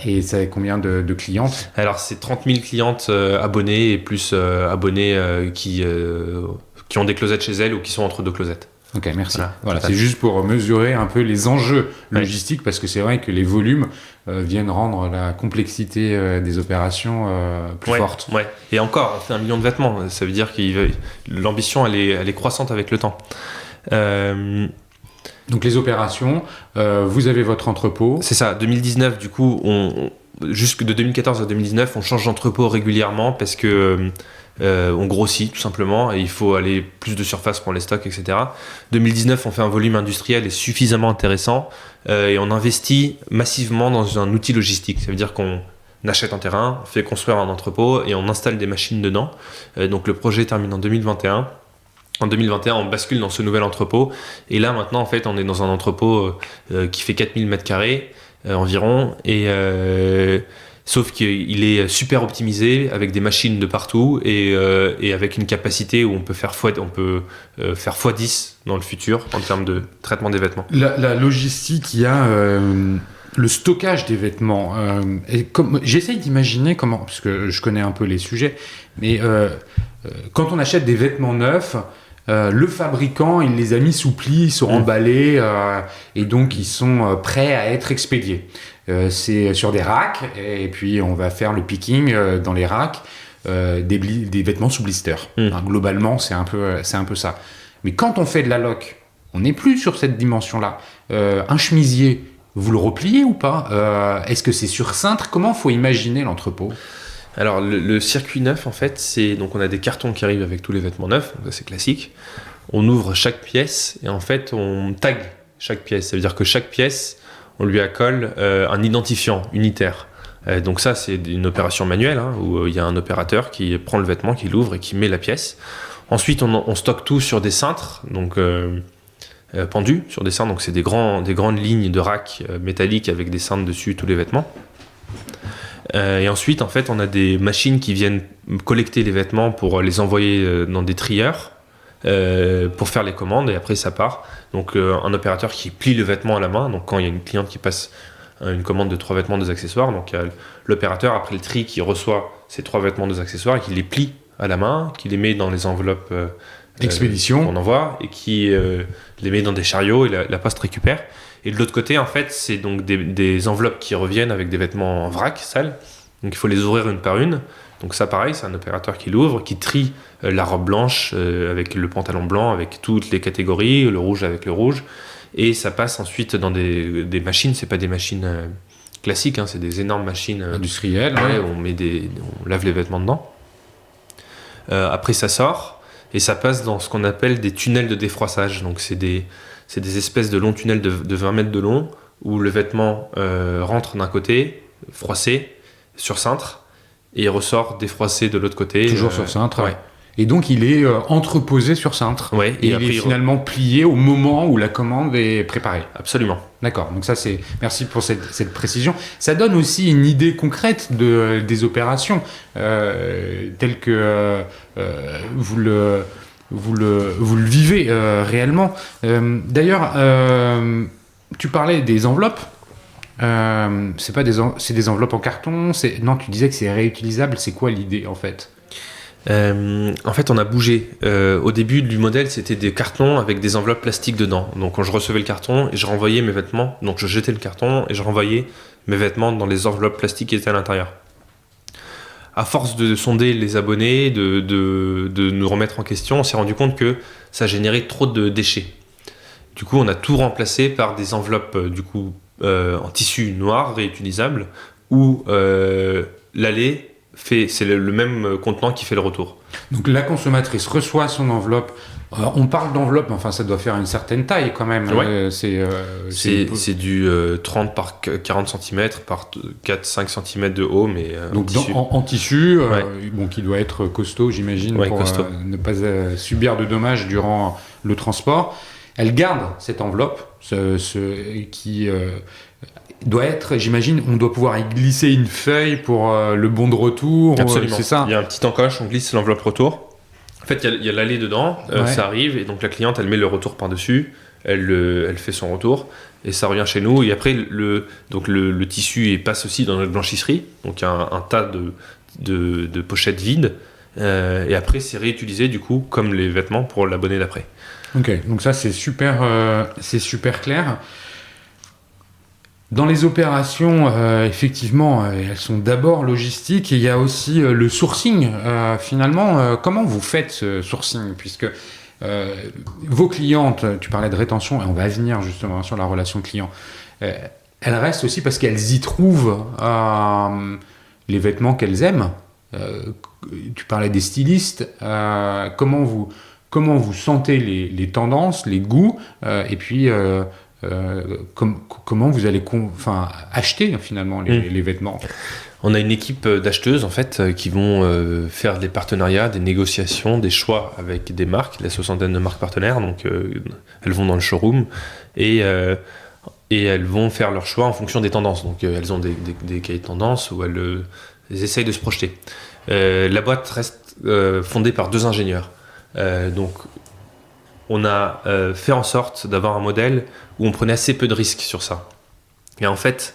Et ça a combien de clientes ? Alors, c'est 30 000 clientes abonnées et plus abonnées qui ont des closets chez elles ou qui sont entre deux closets. Ok, merci. Voilà, c'est juste pour mesurer un peu les enjeux logistiques, parce que c'est vrai que les volumes viennent rendre la complexité des opérations plus forte. Ouais. Et encore, on fait 1 million de vêtements. Ça veut dire que l'ambition, elle est croissante avec le temps. Donc les opérations, vous avez votre entrepôt. C'est ça. 2019, du coup, jusque de 2014 à 2019, on change d'entrepôt régulièrement parce que on grossit tout simplement et il faut aller plus de surface pour les stocks, etc. 2019, on fait un volume industriel et suffisamment intéressant et on investit massivement dans un outil logistique. Ça veut dire qu'on achète un terrain, on fait construire un entrepôt et on installe des machines dedans. Donc le projet termine en 2021. En 2021, on bascule dans ce nouvel entrepôt et là maintenant, en fait, on est dans un entrepôt qui fait 4000 m² environ et sauf qu'il est super optimisé avec des machines de partout et avec une capacité où on peut faire x10 dans le futur en termes de traitement des vêtements. La logistique, il y a Le stockage des vêtements, j'essaye d'imaginer comment, parce que je connais un peu les sujets, mais quand on achète des vêtements neufs, le fabricant, il les a mis sous pli, ils sont emballés, et donc ils sont prêts à être expédiés. C'est sur des racks, et puis on va faire le picking dans les racks, des vêtements sous blister. Hein, globalement, c'est un peu ça. Mais quand on fait de la loc, on n'est plus sur cette dimension-là. Un chemisier, vous le repliez ou pas? Est-ce que c'est sur cintre? Comment faut imaginer l'entrepôt? Alors le circuit neuf, en fait, donc on a des cartons qui arrivent avec tous les vêtements neufs, donc ça, c'est classique. On ouvre chaque pièce et en fait on tag chaque pièce. Ça veut dire que chaque pièce, on lui accole un identifiant unitaire. Donc ça, c'est une opération manuelle, hein, où il y a un opérateur qui prend le vêtement, qui l'ouvre et qui met la pièce. Ensuite, on stocke tout sur des cintres, donc pendus sur des cintres. Donc c'est des grandes lignes de racks métalliques avec des cintres dessus, tous les vêtements. Et ensuite, en fait, on a des machines qui viennent collecter les vêtements pour les envoyer dans des trieurs pour faire les commandes, et après ça part. Donc un opérateur qui plie le vêtement à la main. Donc quand il y a une cliente qui passe une commande de 3 vêtements, 2 accessoires, donc il y a l'opérateur après le tri qui reçoit ces 3 vêtements, 2 accessoires et qui les plie à la main, qui les met dans les enveloppes d'expédition qu'on envoie, et qui les met dans des chariots, et la poste récupère. Et de l'autre côté, en fait, c'est donc des enveloppes qui reviennent avec des vêtements en vrac, sales. Donc il faut les ouvrir une par une. Donc ça, pareil, c'est un opérateur qui l'ouvre, qui trie la robe blanche avec le pantalon blanc, avec toutes les catégories, le rouge avec le rouge. Et ça passe ensuite dans des machines. C'est pas des machines classiques, hein, c'est des énormes machines industrielles. Ouais, on lave les vêtements dedans. Après, ça sort et ça passe dans ce qu'on appelle des tunnels de défroissage. Donc c'est des espèces de longs tunnels de 20 mètres de long où le vêtement rentre d'un côté, froissé, sur cintre, et il ressort défroissé de l'autre côté. Toujours sur cintre. Ouais. Et donc il est entreposé sur cintre. Ouais, et il est finalement plié au moment où la commande est préparée. Absolument. D'accord, donc ça c'est... Merci pour cette précision. Ça donne aussi une idée concrète des opérations telles que vous le vivez réellement. D'ailleurs, tu parlais des enveloppes. C'est des enveloppes en carton. Non, tu disais que c'est réutilisable. C'est quoi l'idée en fait? En fait, on a bougé. Au début du modèle, c'était des cartons avec des enveloppes plastiques dedans. Donc, quand je recevais le carton et je renvoyais mes vêtements, donc je jetais le carton et je renvoyais mes vêtements dans les enveloppes plastiques qui étaient à l'intérieur. À force de sonder les abonnés, de nous remettre en question, on s'est rendu compte que ça générait trop de déchets. Du coup, on a tout remplacé par des enveloppes en tissu noir réutilisable où l'allée c'est le même contenant qui fait le retour. Donc la consommatrice reçoit son enveloppe. On parle d'enveloppe, mais enfin ça doit faire une certaine taille quand même. Ouais. C'est du 30 par 40 cm par 4-5 cm de haut, mais donc en tissu, qui doit être costaud, j'imagine, pour ne pas subir de dommages durant le transport. Elle garde cette enveloppe, qui doit être, j'imagine, on doit pouvoir y glisser une feuille pour le bon de retour. Absolument. C'est ça. Il y a un petit encoche, on glisse l'enveloppe retour. En fait, il y a l'allée dedans, ça arrive, et donc la cliente, elle met le retour par-dessus, elle fait son retour, et ça revient chez nous. Et après, le tissu passe aussi dans notre blanchisserie, donc il y a un tas de pochettes vides, et après, c'est réutilisé du coup comme les vêtements pour l'abonné d'après. Ok, donc ça, c'est super clair. Dans les opérations, effectivement, elles sont d'abord logistiques, et il y a aussi le sourcing. Finalement, comment vous faites ce sourcing? Puisque vos clientes, tu parlais de rétention, et on va venir justement sur la relation client, elles restent aussi parce qu'elles y trouvent les vêtements qu'elles aiment. Tu parlais des stylistes. Comment vous sentez les tendances, les goûts, et puis... comment vous allez acheter finalement les vêtements? On a une équipe d'acheteuses en fait qui vont faire des partenariats, des négociations, des choix avec des marques, la 60aine de marques partenaires. Donc elles vont dans le showroom et elles vont faire leurs choix en fonction des tendances. Donc elles ont des cahiers de tendance où elles essayent de se projeter. La boîte reste fondée par 2 ingénieurs. Donc on a fait en sorte d'avoir un modèle où on prenait assez peu de risques sur ça. Et en fait,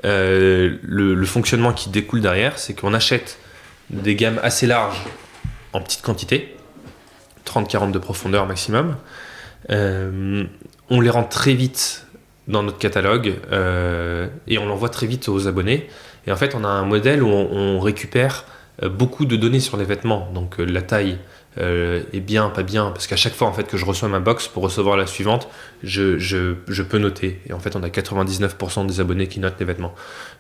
Le fonctionnement qui découle derrière, c'est qu'on achète des gammes assez larges en petite quantité, 30-40 de profondeur maximum. On les rend très vite dans notre catalogue et on l'envoie très vite aux abonnés. Et en fait, on a un modèle où on récupère beaucoup de données sur les vêtements. Donc la taille est bien, pas bien, parce qu'à chaque fois en fait, que je reçois ma box pour recevoir la suivante, je peux noter. Et en fait, on a 99% des abonnés qui notent les vêtements.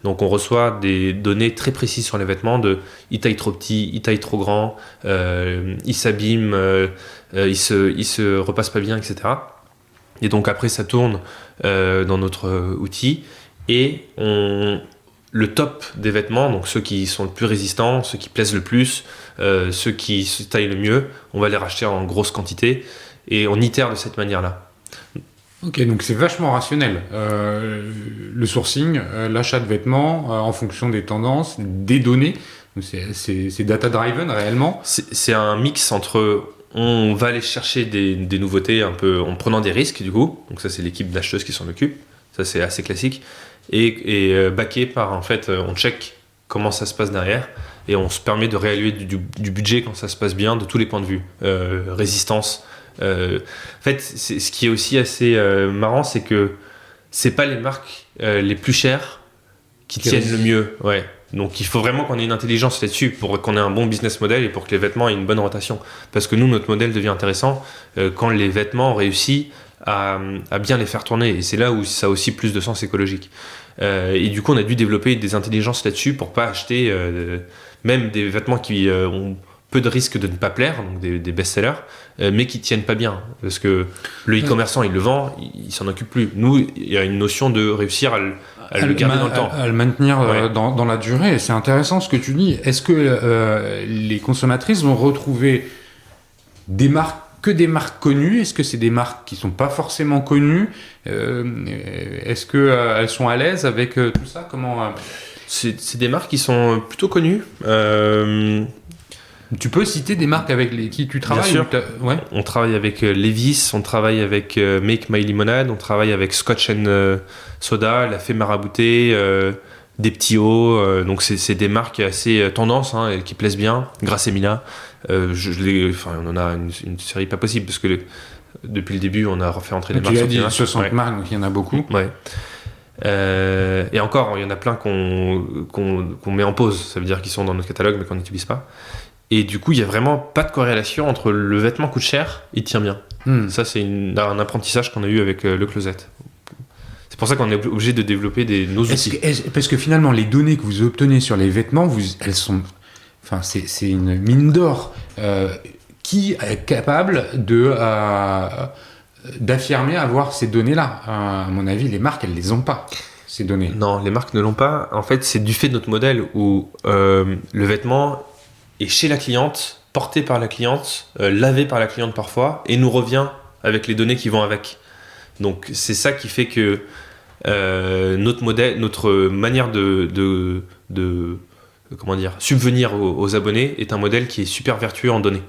Donc on reçoit des données très précises sur les vêtements de il taille trop petit, il taille trop grand, il s'abîme, il se repasse pas bien, etc. Et donc après, ça tourne dans notre outil et le top des vêtements, donc ceux qui sont le plus résistants, ceux qui plaisent le plus, ceux qui se taillent le mieux, on va les racheter en grosse quantité et on itère de cette manière-là. Ok, donc c'est vachement rationnel. Le sourcing, l'achat de vêtements en fonction des tendances, des données, donc c'est data-driven réellement. C'est un mix entre... On va aller chercher des nouveautés un peu en prenant des risques du coup, donc ça c'est l'équipe d'acheteuses qui s'en occupe, ça c'est assez classique, et backé par en fait on check comment ça se passe derrière et on se permet de réallouer du budget quand ça se passe bien de tous les points de vue, résistance. En fait ce qui est aussi assez marrant, c'est que c'est pas les marques les plus chères qui tiennent le mieux, ouais. Donc il faut vraiment qu'on ait une intelligence là-dessus pour qu'on ait un bon business model et pour que les vêtements aient une bonne rotation. Parce que nous, notre modèle devient intéressant quand les vêtements réussissent à bien les faire tourner. Et c'est là où ça a aussi plus de sens écologique. Et du coup, on a dû développer des intelligences là-dessus pour pas acheter même des vêtements qui ont peu de risques de ne pas plaire, donc des best-sellers, mais qui tiennent pas bien. Parce que le e-commerçant, il le vend, il s'en occupe plus. Nous, il y a une notion de réussir à le garder dans le temps. À le maintenir dans la durée. Et c'est intéressant ce que tu dis. Est-ce que les consommatrices vont retrouver des marques connues? Est-ce que c'est des marques qui sont pas forcément connues? Est-ce qu'elles sont à l'aise avec tout ça? Comment C'est des marques qui sont plutôt connues. Tu peux citer des marques avec qui tu travailles? Bien sûr. Ouais. On travaille avec Levi's, on travaille avec Make My Lemonade, on travaille avec Scotch and Soda, La Fée Marabouté, des petits hauts. Donc c'est des marques assez tendance qui plaisent bien. Grasse Emila, on en a une série pas possible parce que depuis le début on a fait entrer des marques. Tu as dit 60 marques, donc il y en a beaucoup. Ouais. Et encore, il y en a plein qu'on met en pause. Ça veut dire qu'ils sont dans notre catalogue mais qu'on n'utilise pas. Et du coup, il n'y a vraiment pas de corrélation entre le vêtement coûte cher et tient bien. Ça, c'est un apprentissage qu'on a eu avec le closet. C'est pour ça qu'on est obligé de développer nos outils. Parce que finalement, les données que vous obtenez sur les vêtements, elles sont... Enfin, c'est une mine d'or. Qui est capable d'affirmer avoir ces données-là? À mon avis, les marques, elles les ont pas, ces données. Non, les marques ne l'ont pas. En fait, c'est du fait de notre modèle où le vêtement... et chez la cliente, porté par la cliente, lavé par la cliente parfois, et nous revient avec les données qui vont avec. Donc c'est ça qui fait que notre modèle, notre manière de subvenir aux abonnés est un modèle qui est super vertueux en données.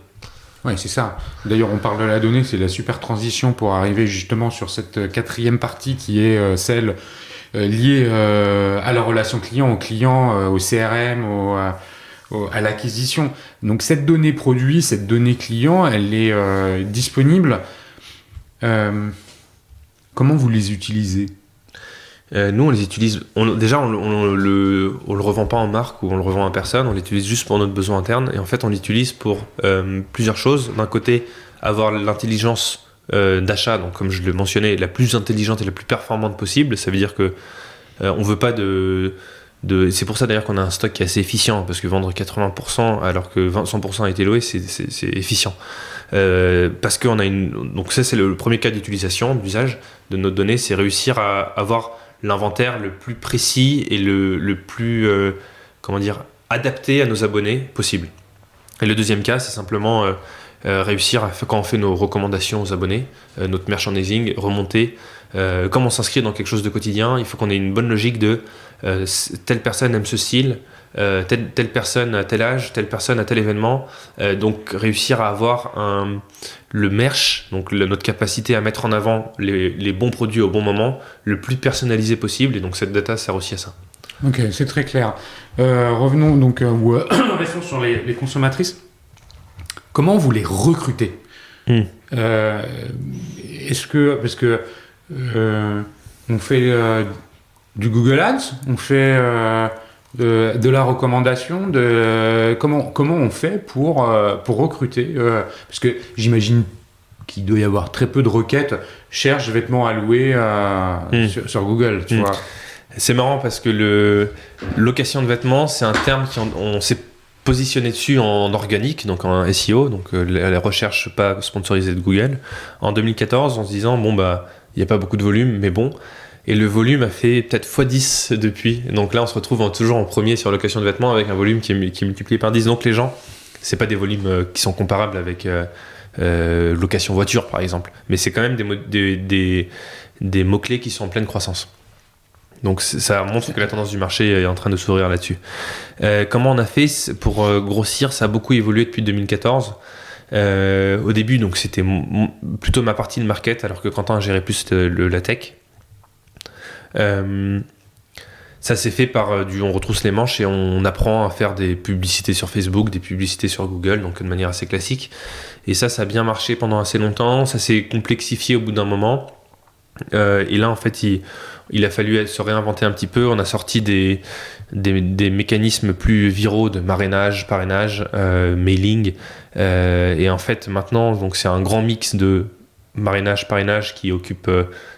Oui, c'est ça. D'ailleurs, on parle de la donnée, c'est la super transition pour arriver justement sur cette quatrième partie qui est celle liée à la relation client, au CRM, à l'acquisition. Donc cette donnée produit, cette donnée client, elle est disponible. Comment vous les utilisez? Nous, on les utilise. On le revend pas en marque ou on le revend à personne. On l'utilise juste pour notre besoin interne. Et en fait, on l'utilise pour plusieurs choses. D'un côté, avoir l'intelligence d'achat, donc comme je le mentionnais, la plus intelligente et la plus performante possible. Ça veut dire que on veut pas c'est pour ça d'ailleurs qu'on a un stock qui est assez efficient, parce que vendre 80% alors que 100% a été loué, c'est efficient. Parce qu'on a donc ça c'est le premier cas d'utilisation, d'usage de notre donnée, c'est réussir à avoir l'inventaire le plus précis et le plus adapté à nos abonnés possible. Et le deuxième cas, c'est simplement réussir quand on fait nos recommandations aux abonnés, notre merchandising, remonter. Comme on s'inscrit dans quelque chose de quotidien, il faut qu'on ait une bonne logique de telle personne aime ce style, telle personne à tel âge, telle personne à tel événement. Donc réussir à avoir le merch, donc notre capacité à mettre en avant les bons produits au bon moment, le plus personnalisé possible. Et donc cette data sert aussi à ça. Ok, c'est très clair. Revenons donc restons sur les consommatrices. Comment vous les recrutez? Est-ce que parce que on fait du Google Ads, on fait de la recommandation, comment on fait pour recruter parce que j'imagine qu'il doit y avoir très peu de requêtes cherche vêtements à louer sur Google, tu vois. C'est marrant parce que location de vêtements, c'est un terme on s'est positionné dessus en organique, donc en SEO, donc la recherche pas sponsorisée de Google, en 2014, en se disant, il n'y a pas beaucoup de volume, mais bon. Et le volume a fait peut-être x10 depuis. Donc là, on se retrouve toujours en premier sur location de vêtements avec un volume qui est multiplié par 10. Donc les gens, c'est pas des volumes qui sont comparables avec location voiture, par exemple. Mais c'est quand même des mots-clés qui sont en pleine croissance. Donc ça montre que la tendance du marché est en train de s'ouvrir là-dessus. Comment on a fait pour grossir? Ça a beaucoup évolué depuis 2014. Au début, donc c'était plutôt ma partie de market, alors que Quentin gérait plus la tech. Ça s'est fait par on retrousse les manches et on apprend à faire des publicités sur Facebook, des publicités sur Google, donc de manière assez classique. Et ça a bien marché pendant assez longtemps. Ça s'est complexifié au bout d'un moment. Et là, en fait, il a fallu se réinventer un petit peu. On a sorti des mécanismes plus viraux de marrainage, parrainage, mailing. Et en fait, maintenant, donc, c'est un grand mix de marrainage, parrainage qui occupe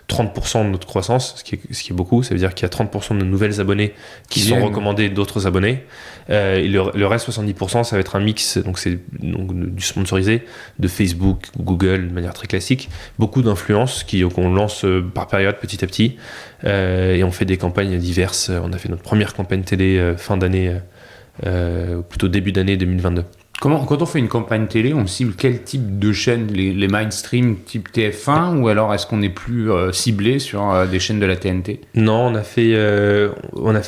30% de notre croissance, ce qui est beaucoup. Ça veut dire qu'il y a 30% de nouvelles abonnés qui sont recommandés d'autres abonnés. Et le reste, 70%, ça va être un mix, donc c'est du sponsorisé, de Facebook, Google, de manière très classique. Beaucoup d'influences qu'on lance par période, petit à petit. Et on fait des campagnes diverses. On a fait notre première campagne télé fin d'année, plutôt début d'année 2022. Quand on fait une campagne télé, on cible quel type de chaîne? Les mainstream type TF1 ou alors est-ce qu'on est plus ciblé sur des chaînes de la TNT? Non, on a fait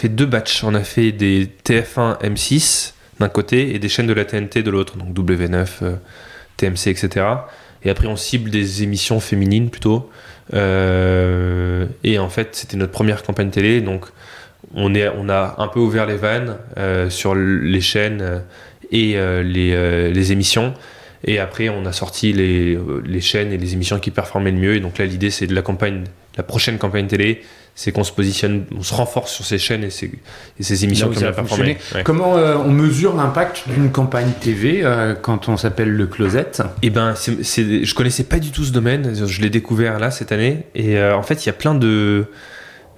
deux batchs. On a fait des TF1 M6 d'un côté et des chaînes de la TNT de l'autre, donc W9, TMC, etc. Et après, on cible des émissions féminines plutôt. Et en fait, c'était notre première campagne télé, donc on a un peu ouvert les vannes sur les chaînes et les émissions, et après on a sorti les chaînes et les émissions qui performaient le mieux. Et donc là, l'idée, c'est la prochaine campagne télé, c'est qu'on se positionne, on se renforce sur ces chaînes et ces émissions qui ont bien performé. Ouais. Comment on mesure l'impact d'une campagne TV quand on s'appelle Le Closet? Eh ben, je connaissais pas du tout ce domaine, je l'ai découvert là cette année, et en fait il y a plein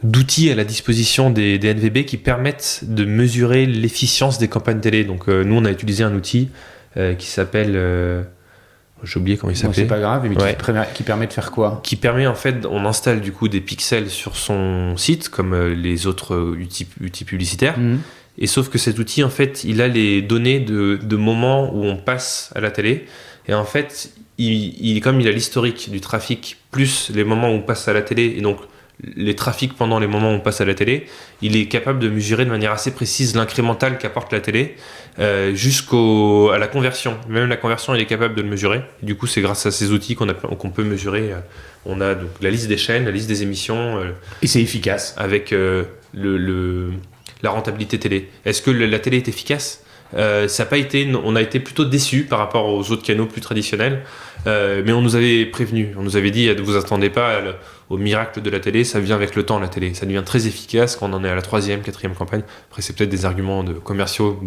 d'outils à la disposition des NVB qui permettent de mesurer l'efficience des campagnes télé. Donc nous, on a utilisé un outil qui s'appelle... j'ai oublié comment il s'appelait. C'est pas grave, mais qui permet de faire quoi? Qui permet, en fait, on installe du coup des pixels sur son site, comme les autres outils publicitaires. Et sauf que cet outil, en fait, il a les données de moments où on passe à la télé. Et en fait, comme il a l'historique du trafic, plus les moments où on passe à la télé, et donc les trafics pendant les moments où on passe à la télé, il est capable de mesurer de manière assez précise l'incrémental qu'apporte la télé jusqu'à la conversion. Même la conversion, il est capable de le mesurer. Du coup, c'est grâce à ces outils qu'on peut mesurer. On a donc la liste des chaînes, la liste des émissions. Et c'est efficace. Avec la rentabilité télé. Est-ce que la télé est efficace? Ça a pas été, on a été plutôt déçus par rapport aux autres canaux plus traditionnels, mais on nous avait prévenu, on nous avait dit, vous attendez pas au miracle de la télé, ça vient avec le temps, la télé, ça devient très efficace quand on en est à la 3e, 4e campagne. Après, c'est peut-être des arguments commerciaux,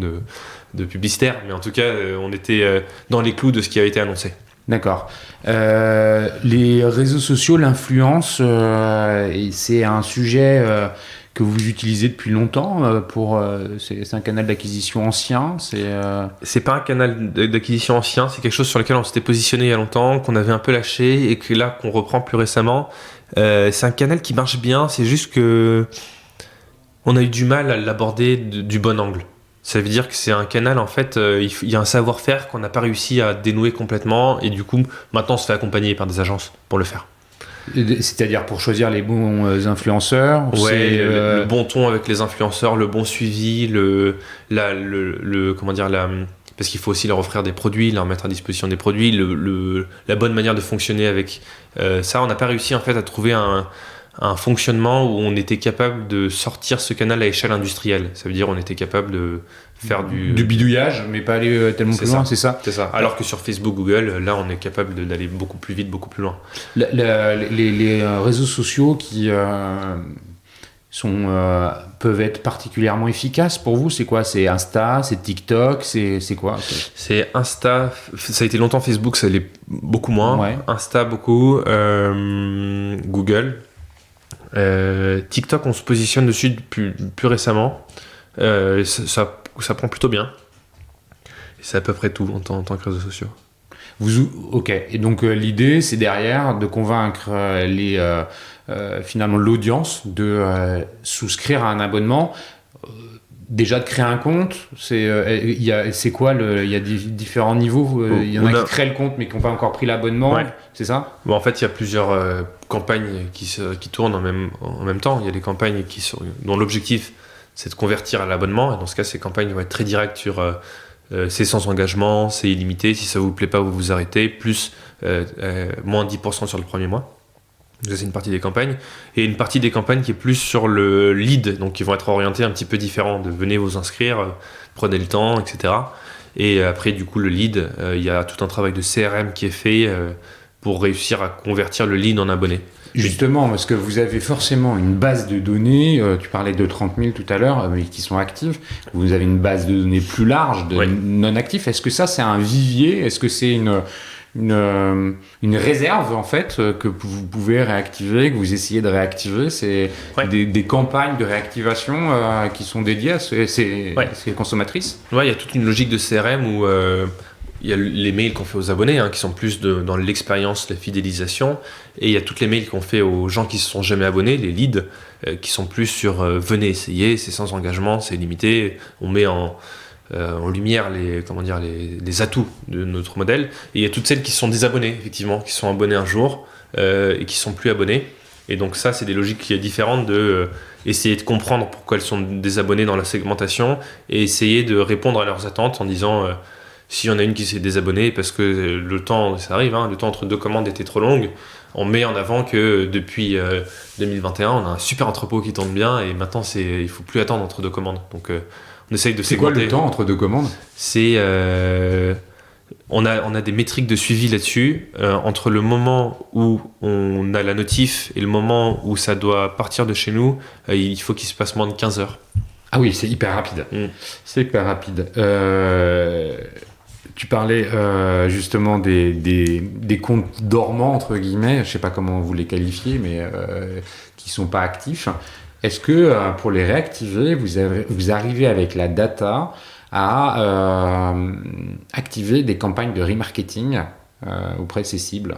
de publicitaires, mais en tout cas, on était dans les clous de ce qui avait été annoncé. D'accord. Les réseaux sociaux, l'influence, c'est un sujet que vous utilisez depuis longtemps c'est un canal d'acquisition ancien? C'est pas un canal d'acquisition ancien, c'est quelque chose sur lequel on s'était positionné il y a longtemps, qu'on avait un peu lâché et qu'on reprend plus récemment. C'est un canal qui marche bien, c'est juste que on a eu du mal à l'aborder du bon angle. Ça veut dire que c'est un canal, en fait, il y a un savoir-faire qu'on n'a pas réussi à dénouer complètement, et du coup, maintenant on se fait accompagner par des agences pour le faire. C'est-à-dire pour choisir les bons influenceurs? Le bon ton avec les influenceurs, le bon suivi, parce qu'il faut aussi leur offrir des produits, leur mettre à disposition des produits, la bonne manière de fonctionner avec ça. On n'a pas réussi, en fait, à trouver un fonctionnement où on était capable de sortir ce canal à échelle industrielle. Ça veut dire on était capable de faire du bidouillage, mais pas aller tellement plus loin, c'est ça? C'est ça. Alors que sur Facebook, Google, là, on est capable d'aller beaucoup plus vite, beaucoup plus loin. Les réseaux sociaux qui peuvent être particulièrement efficaces pour vous, c'est quoi? C'est Insta, c'est TikTok, c'est quoi? C'est Insta, ça a été longtemps Facebook, ça l'est beaucoup moins. Ouais. Insta, beaucoup. Google. TikTok, on se positionne dessus plus récemment. Ça prend plutôt bien. Et c'est à peu près tout en tant que réseaux sociaux. Ok. Et donc l'idée, c'est derrière de convaincre finalement l'audience de souscrire à un abonnement. Déjà de créer un compte, c'est quoi il y a différents niveaux. Il y en a qui créent le compte mais qui n'ont pas encore pris l'abonnement. Ouais. C'est ça? Bon, en fait, il y a plusieurs campagnes qui tournent en même temps. Il y a des campagnes dont l'objectif c'est de convertir à l'abonnement. Et dans ce cas, ces campagnes vont être très directes sur c'est sans engagement, c'est illimité. Si ça vous plaît pas, vous vous arrêtez. Plus moins 10% sur le premier mois. Ça, c'est une partie des campagnes. Et une partie des campagnes qui est plus sur le lead. Donc, qui vont être orientées un petit peu différent. De venez vous inscrire, prenez le temps, etc. Et après, du coup, le lead, il y a tout un travail de CRM qui est fait pour réussir à convertir le lead en abonné. Justement, parce que vous avez forcément une base de données, tu parlais de 30 000 tout à l'heure, mais qui sont actives. Vous avez une base de données plus large de non-actifs. Est-ce que ça, c'est un vivier? Est-ce que c'est une réserve, en fait, que vous pouvez réactiver, que vous essayez de réactiver? C'est des campagnes de réactivation qui sont dédiées à ces consommatrices? Oui, il y a toute une logique de CRM où il y a les mails qu'on fait aux abonnés, qui sont plus dans l'expérience, la fidélisation. Et il y a toutes les mails qu'on fait aux gens qui ne se sont jamais abonnés, les leads, qui sont plus sur venez essayer, c'est sans engagement, c'est limité. On met en lumière les atouts de notre modèle. Et il y a toutes celles qui sont désabonnées, effectivement, qui sont abonnées un jour et qui ne sont plus abonnées. Et donc ça, c'est des logiques différentes de essayer de comprendre pourquoi elles sont désabonnées dans la segmentation et essayer de répondre à leurs attentes en disant... s'il y en a une qui s'est désabonnée parce que le temps, ça arrive, le temps entre deux commandes était trop long, on met en avant que depuis 2021, on a un super entrepôt qui tourne bien et maintenant, il ne faut plus attendre entre deux commandes. Donc, on essaye de segmenter. C'est quoi le temps entre deux commandes? On a des métriques de suivi là-dessus. Entre le moment où on a la notif et le moment où ça doit partir de chez nous, il faut qu'il se passe moins de 15 heures. Ah oui, c'est hyper rapide. C'est hyper rapide. Tu parlais justement des comptes dormants, entre guillemets, je ne sais pas comment vous les qualifiez, mais qui ne sont pas actifs. Est-ce que pour les réactiver, vous arrivez avec la data à activer des campagnes de remarketing auprès de ces cibles?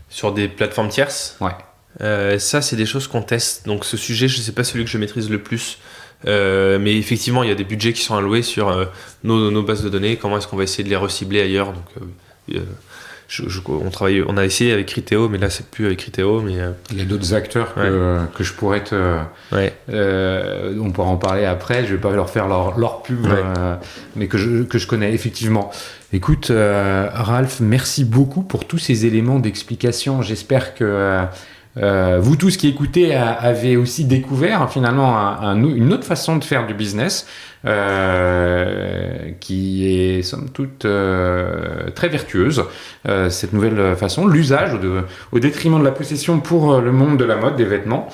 Sur des plateformes tierces? Ouais. Ça, c'est des choses qu'on teste. Donc ce sujet, je ne sais pas celui que je maîtrise le plus. Mais effectivement, il y a des budgets qui sont alloués sur nos bases de données. Comment est-ce qu'on va essayer de les recibler ailleurs? Donc, on a essayé avec Criteo, mais là, c'est plus avec Criteo. Mais, il y a d'autres acteurs que je pourrais on pourra en parler après. Je ne vais pas leur faire leur pub, mais que je connais effectivement. Écoute, Ralph, merci beaucoup pour tous ces éléments d'explication. J'espère que vous tous qui écoutez avez aussi découvert finalement une autre façon de faire du business qui est somme toute très vertueuse, cette nouvelle façon, l'usage au détriment de la possession pour le monde de la mode, des vêtements.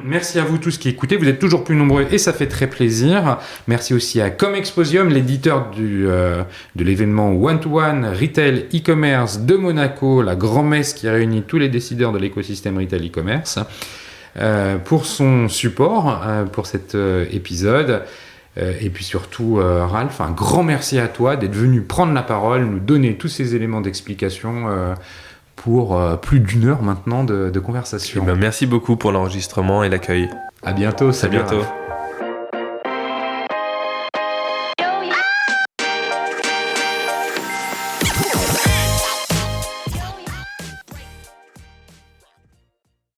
Merci à vous tous qui écoutez, vous êtes toujours plus nombreux et ça fait très plaisir. Merci aussi à Comexposium, l'éditeur de l'événement One-to-One Retail e-commerce de Monaco, la grand-messe qui réunit tous les décideurs de l'écosystème retail e-commerce, pour son support pour cet épisode. Et puis surtout, Ralph, un grand merci à toi d'être venu prendre la parole, nous donner tous ces éléments d'explication pour plus d'une heure maintenant de conversation. Merci beaucoup pour l'enregistrement et l'accueil. À bientôt. À bientôt. Ralph.